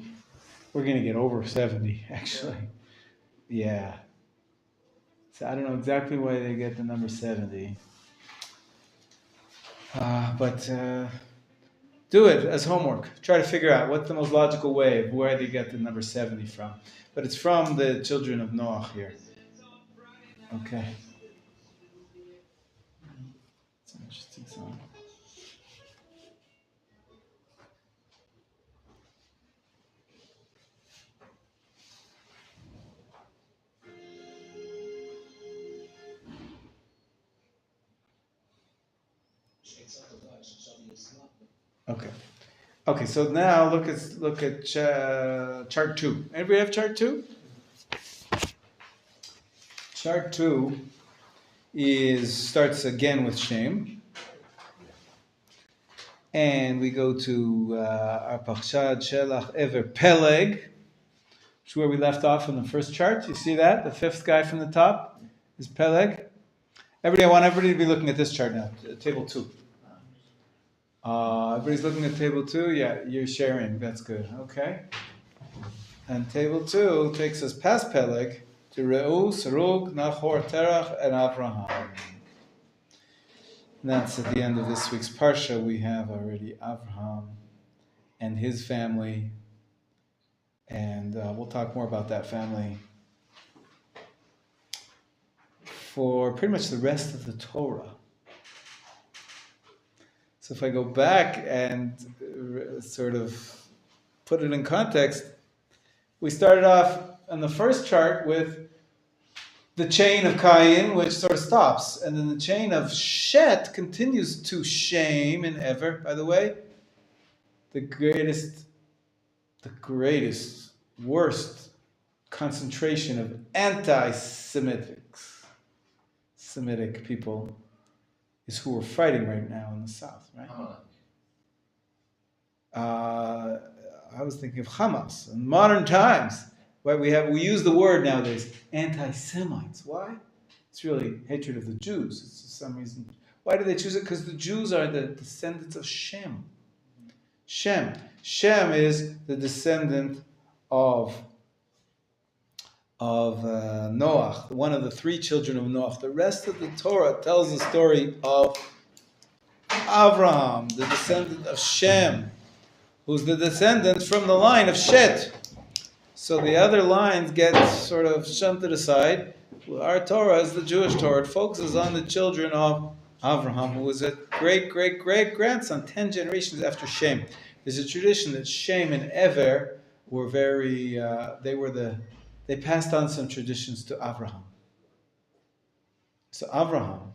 We're going to get over 70, actually. Yeah. So I don't know exactly why they get the number 70. But do it as homework. Try to figure out what's the most logical way of where they get the number 70 from. But it's from the children of Noach here. Okay. It's an interesting song. Okay, so now look at chart 2. Anybody have chart 2? Chart 2 starts again with shame. And we go to our Parshad Shelach Ever Peleg, which is where we left off in the first chart. You see that? The 5th guy from the top is Peleg. I want everybody to be looking at this chart now, table 2. Everybody's looking at table 2? Yeah, you're sharing. That's good. Okay. And table 2 takes us past Peleg to Reu, Serug, Nahor, Terach, and Avraham. And that's at the end of this week's Parsha. We have already Avraham and his family. And we'll talk more about that family for pretty much the rest of the Torah. So if I go back and sort of put it in context, we started off on the first chart with the chain of Cain, which sort of stops. And then the chain of Shet continues to Shem and Ever, by the way. The greatest, worst concentration of Semitic people is who we're fighting right now in the south, right? I was thinking of Hamas. In modern times, right, we use the word nowadays, anti-Semites. Why? It's really hatred of the Jews. It's for some reason. Why do they choose it? Because the Jews are the descendants of Shem. Shem is the descendant of Noach, one of the 3 children of Noach. The rest of the Torah tells the story of Avraham, the descendant of Shem, who's the descendant from the line of Shet. So the other lines get sort of shunted aside. Our Torah is the Jewish Torah. It focuses on the children of Avraham, who was a great-great-great-grandson, 10 generations after Shem. There's a tradition that Shem and Ever were they passed on some traditions to Avraham. So Avraham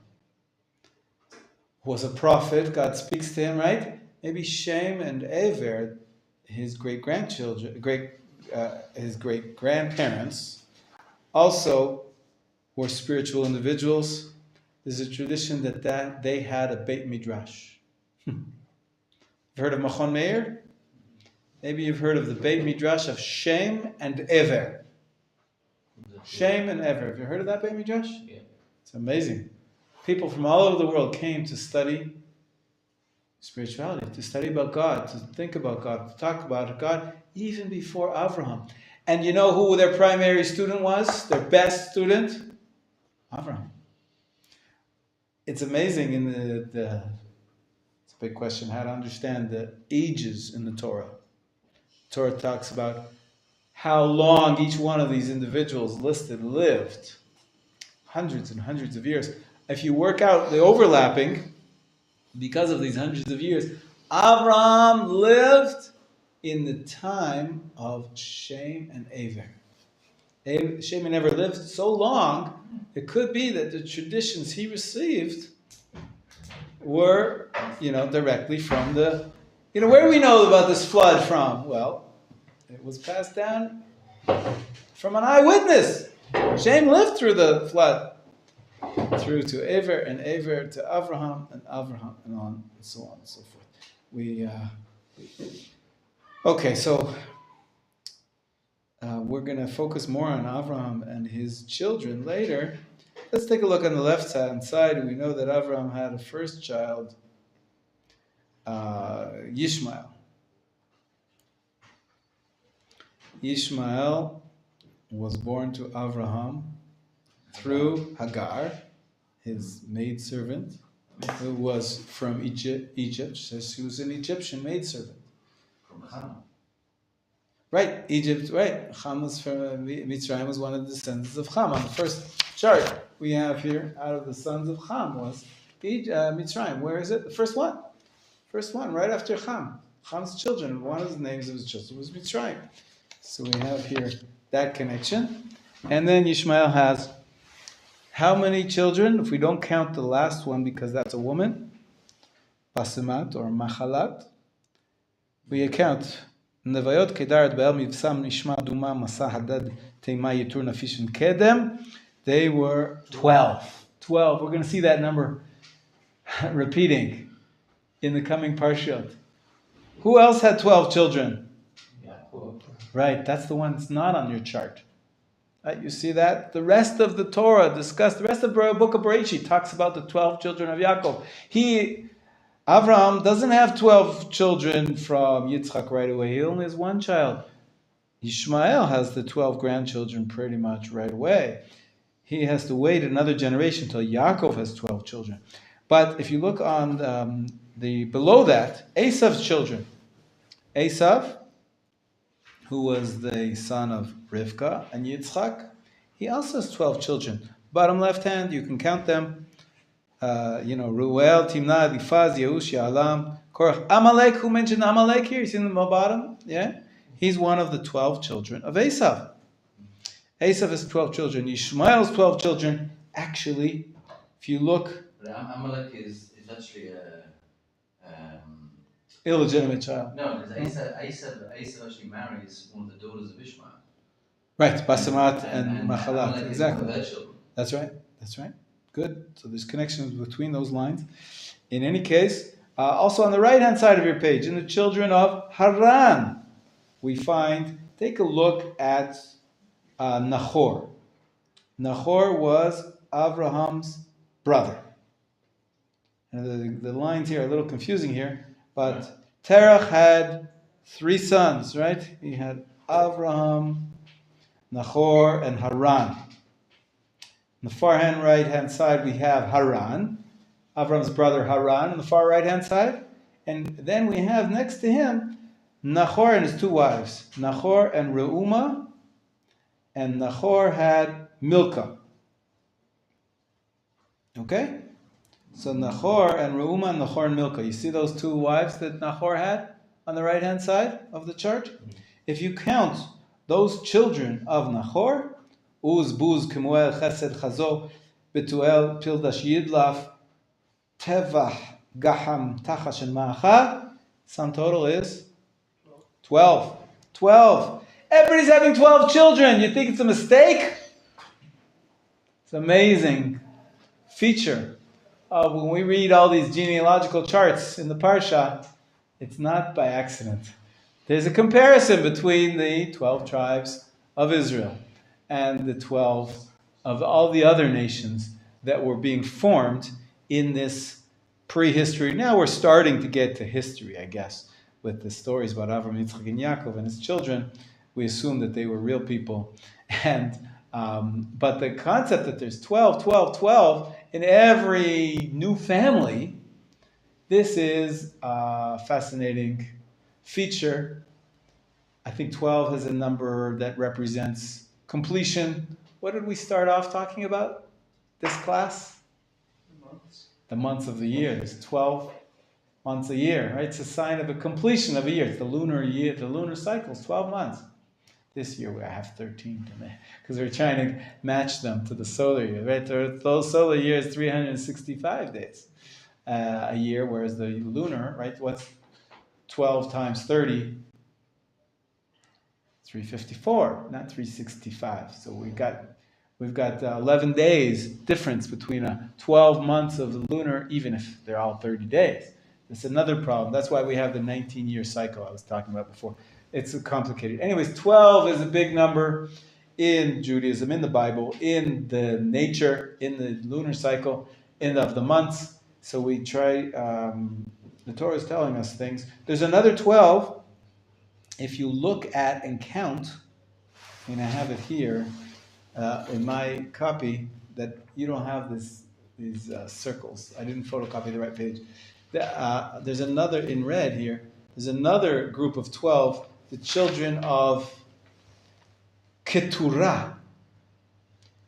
was a prophet. God speaks to him, right? Maybe Shem and Ever, his great-grandparents, also were spiritual individuals. There's a tradition that they had a Beit Midrash. You've heard of Machon Meir? Maybe you've heard of the Beit Midrash of Shem and Ever. Shem and Ever. Have you heard of that Beit Midrash? Yeah. It's amazing. People from all over the world came to study spirituality, to study about God, to think about God, to talk about God, even before Avraham. And you know who their primary student was? Their best student? Avraham. It's amazing in the it's a big question how to understand the ages in the Torah. The Torah talks about how long each one of these individuals listed lived. Hundreds and hundreds of years. If you work out the overlapping, because of these hundreds of years, Avraham lived in the time of Shem and Ever. Shem and Ever lived so long, it could be that the traditions he received were, directly from the, where do we know about this flood from? Well, it was passed down from an eyewitness. Shem lived through the flood, through to Ever and Ever to Avraham and Avraham and on and so on and so forth. Okay, so we're going to focus more on Avraham and his children later. Let's take a look on the left-hand side. We know that Avraham had a first child, Yishmael. Yishmael was born to Avraham through Hagar, his maidservant, who was from Egypt. Says she was an Egyptian maidservant. From Ham. Right, Egypt, right. Ham was from Mitzrayim, was one of the descendants of Ham. On the first chart we have here, out of the sons of Ham was Mitzrayim. Where is it? The first one. First one, right after Ham. Ham's children, one of the names of his children was Mitzrayim. So we have here that connection. And then Yishmael has how many children? If we don't count the last one, because that's a woman, Basimat or Machalat, we account Nevayot Kedaret Be'el Mivsam Nishma Duma Masa Hadad Teima Yitur Nafishin Kedem. They were 12. 12. We're going to see that number repeating in the coming Parshot. Who else had 12 children? Right, that's the one that's not on your chart. Right, you see that? The rest of the Torah discussed, the rest of the book of Bereshit talks about the 12 children of Yaakov. Avraham doesn't have 12 children from Yitzchak right away. He only has one child. Ishmael has the 12 grandchildren pretty much right away. He has to wait another generation until Yaakov has 12 children. But if you look on below that, Esav's children. Esav, who was the son of Rivka and Yitzchak, he also has 12 children. Bottom left hand, you can count them. Ruel, Timna, Elifaz, Yeush, Ya'alam, Korach. Amalek, who mentioned Amalek here? You see in the bottom? Yeah? He's one of the 12 children of Esav. Esav has 12 children. Yishmael's 12 children. Actually, if you look... Amalek is actually a... illegitimate child. No, Esav actually marries one of the daughters of Ishmael. Right, Basamat and Machalat. Exactly. That's right. Good. So there's connections between those lines. In any case, also on the right-hand side of your page, in the children of Haran, we find, take a look at Nahor. Nahor was Abraham's brother. And the lines here are a little confusing here, but Terach had 3 sons, right? He had Abraham, Nahor, and Haran. On the far right-hand side, we have Haran, Avram's brother Haran, on the far right-hand side. And then we have next to him, Nahor and his 2 wives, Nahor and Reuma, and Nahor had Milcah. Okay? So Nahor and Reuma and Nahor and Milcah. You see those 2 wives that Nahor had on the right-hand side of the chart? If you count those children of Nahor, Uz, Buz, Kemuel, Chesed, Chazo, Betuel, Pildash, Yidlaf, Tevach, Gaham, Tachash, and Ma'acha, sum total is 12. 12. Everybody's having 12 children. You think it's a mistake? It's an amazing feature of when we read all these genealogical charts in the Parsha. It's not by accident. There's a comparison between the 12 tribes of Israel and the 12 of all the other nations that were being formed in this prehistory. Now we're starting to get to history, I guess, with the stories about Avraham, Yitzchak, and Yaakov and his children. We assume that they were real people. And but the concept that there's 12, 12, 12 in every new family, this is a fascinating feature. I think 12 is a number that represents completion. What did we start off talking about this class? The months of the year. There's 12 months a year, right? It's a sign of a completion of a year. It's the lunar year, the lunar cycle is 12 months. This year we have 13 because we're trying to match them to the solar year, right? Those solar years, 365 days a year, whereas the lunar, right? What's 12 times 30? 354, not 365. So we've got 11 days difference between 12 months of the lunar, even if they're all 30 days. That's another problem. That's why we have the 19-year cycle I was talking about before. It's complicated. Anyways, 12 is a big number in Judaism, in the Bible, in the nature, in the lunar cycle, of the months. So we try, the Torah is telling us things. There's another 12. If you look at and count, and I have it here in my copy, that you don't have these circles. I didn't photocopy the right page. There's another in red here. There's another group of 12, the children of Keturah.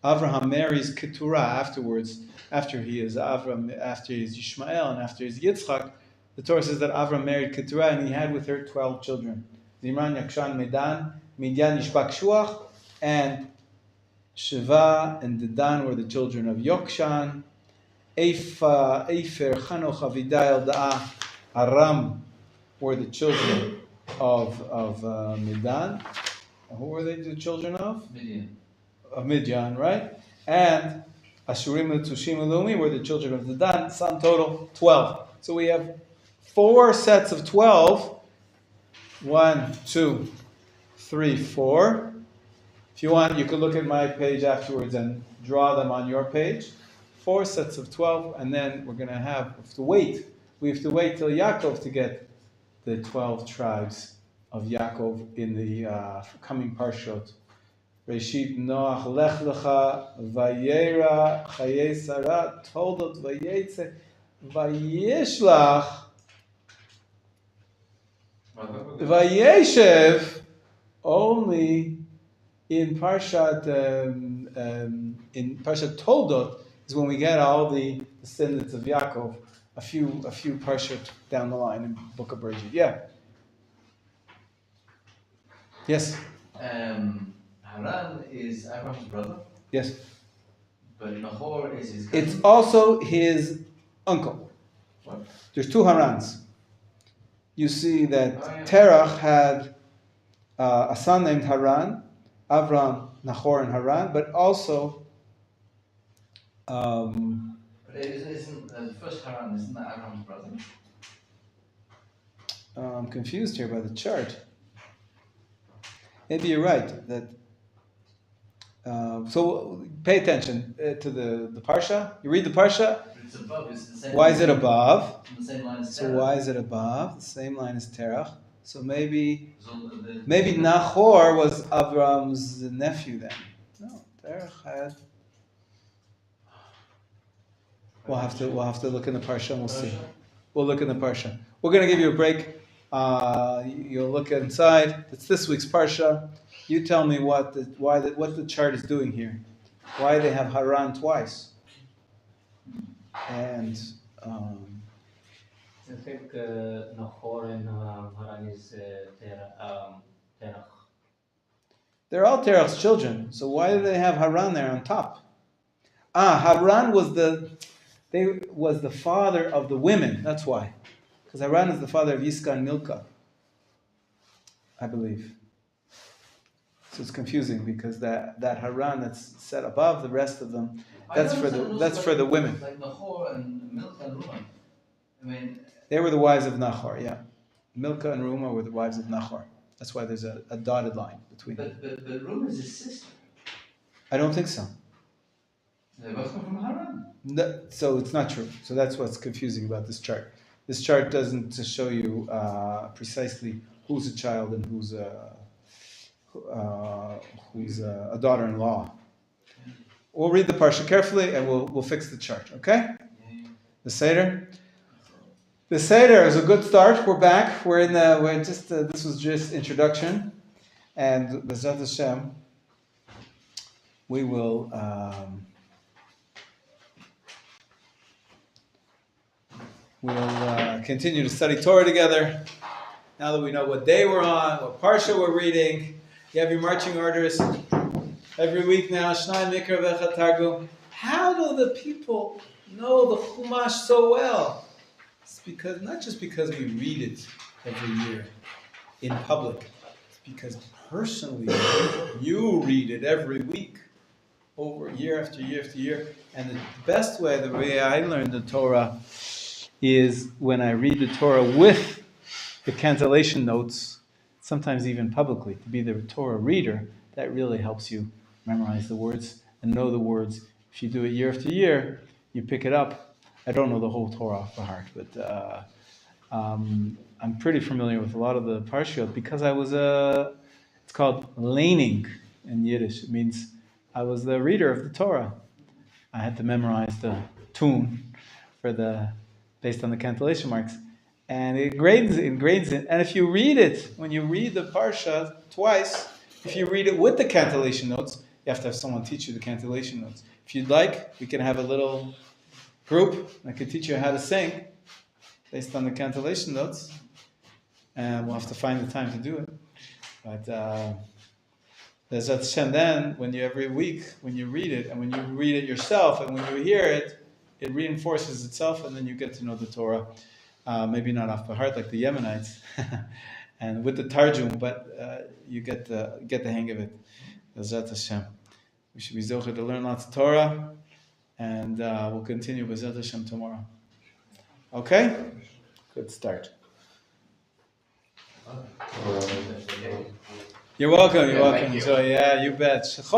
Avraham marries Keturah afterwards, after he is Avram, after he is Ishmael, and after he is Yitzchak. The Torah says that Avram married Keturah, and he had with her 12 children. Zimran, Yakshan, Medan, Midian, Yishbak, Shuach, and Sheva and Dedan were the children of Yokshan. Efer, Chanoch, Avidai, Elda'ah, Aram were the children of Medan. Who were they the children of? Midian. Of Midian, right? And Ashurim, Letushim, Elumi were the children of Dedan. Sum total 12. So we have 4 sets of 12. 1, 2, 3, 4. If you want, you can look at my page afterwards and draw them on your page. 4 sets of 12, and then we're going to have to wait. We have to wait till Yaakov to get the 12 tribes of Yaakov in the coming parshot. Reshit Noach Lech Lecha Vayera Chaye Sarah Toldot Vayetze Vayeshlach Vayeshev. Only in Parshat Toldot is when we get all the descendants of Yaakov. A few parshat down the line in Book of Bereshit. Yeah. Yes. Haran is Abraham's brother. Yes. But Nahor is his cousin. It's also his uncle. What? There's 2 Harans. You see that Terach had a son named Haran, Avram, Nahor, and Haran, but also. But isn't the first Haran, isn't that Abraham's brother? I'm confused here by the chart. Maybe you're right that. So pay attention to the parsha. You read the parsha. But it's above. It's the same. Why is it above? It's the same line as So Terah. why is it above? The same line as Terach. So maybe So Nahor was Avram's nephew then. No, Terach had. We'll have to look in the parsha and we'll see. We'll look in the parsha. We're going to give you a break. You'll look inside. It's this week's parsha. You tell me what the chart is doing here. Why they have Haran twice. And I think Nahor and Haran is Terach. they're all Terach's children. So why do they have Haran there on top? Haran was the father of the women. That's why. Because Haran is the father of Yiscah and Milcah, I believe. So it's confusing because that Haran that's set above the rest of them, that's for the women. Like Nahor and Milcah and Reuben. I mean, They were the wives of Nahor, yeah. Milcah and Reumah were the wives of Nahor. That's why there's a dotted line between them. But Reumah is his sister. I don't think so. They both come from Haran. No, so it's not true. So that's what's confusing about this chart. This chart doesn't show you precisely who's a child and who's a daughter-in-law. We'll read the parsha carefully and we'll fix the chart. Okay? The Seder. The Seder is a good start. We're back. This was just introduction, and B'ezrat Hashem, we will. We'll continue to study Torah together. Now that we know what day we're on, what parsha we're reading, you have your marching orders every week now. Shnai Mikra V'Echad Targum. How do the people know the Chumash so well? It's because not just because we read it every year in public. It's because personally you read it every week, over year after year after year. And the best way, the way I learned the Torah, is when I read the Torah with the cancellation notes, sometimes even publicly, to be the Torah reader. That really helps you memorize the words and know the words. If you do it year after year, you pick it up. I don't know the whole Torah off by heart, but I'm pretty familiar with a lot of the parshiot because I was it's called laning in Yiddish. It means I was the reader of the Torah. I had to memorize the tune based on the cantillation marks. And it ingrains it. And if you read it, when you read the parsha twice, if you read it with the cantillation notes, you have to have someone teach you the cantillation notes. If you'd like, we can have a little group that could teach you how to sing based on the cantillation notes. And we'll have to find the time to do it. But B'ezrat Hashem, then, every week, when you read it, and when you read it yourself, and when you hear it, it reinforces itself, and then you get to know the Torah. Maybe not off by heart like the Yemenites, and with the Targum, but you get the hang of it. B'ezrat Hashem. We should be zocher to learn lots of Torah, and we'll continue B'ezrat Hashem tomorrow. Okay? Good start. You're welcome. You're welcome. Enjoy. Yeah, you bet.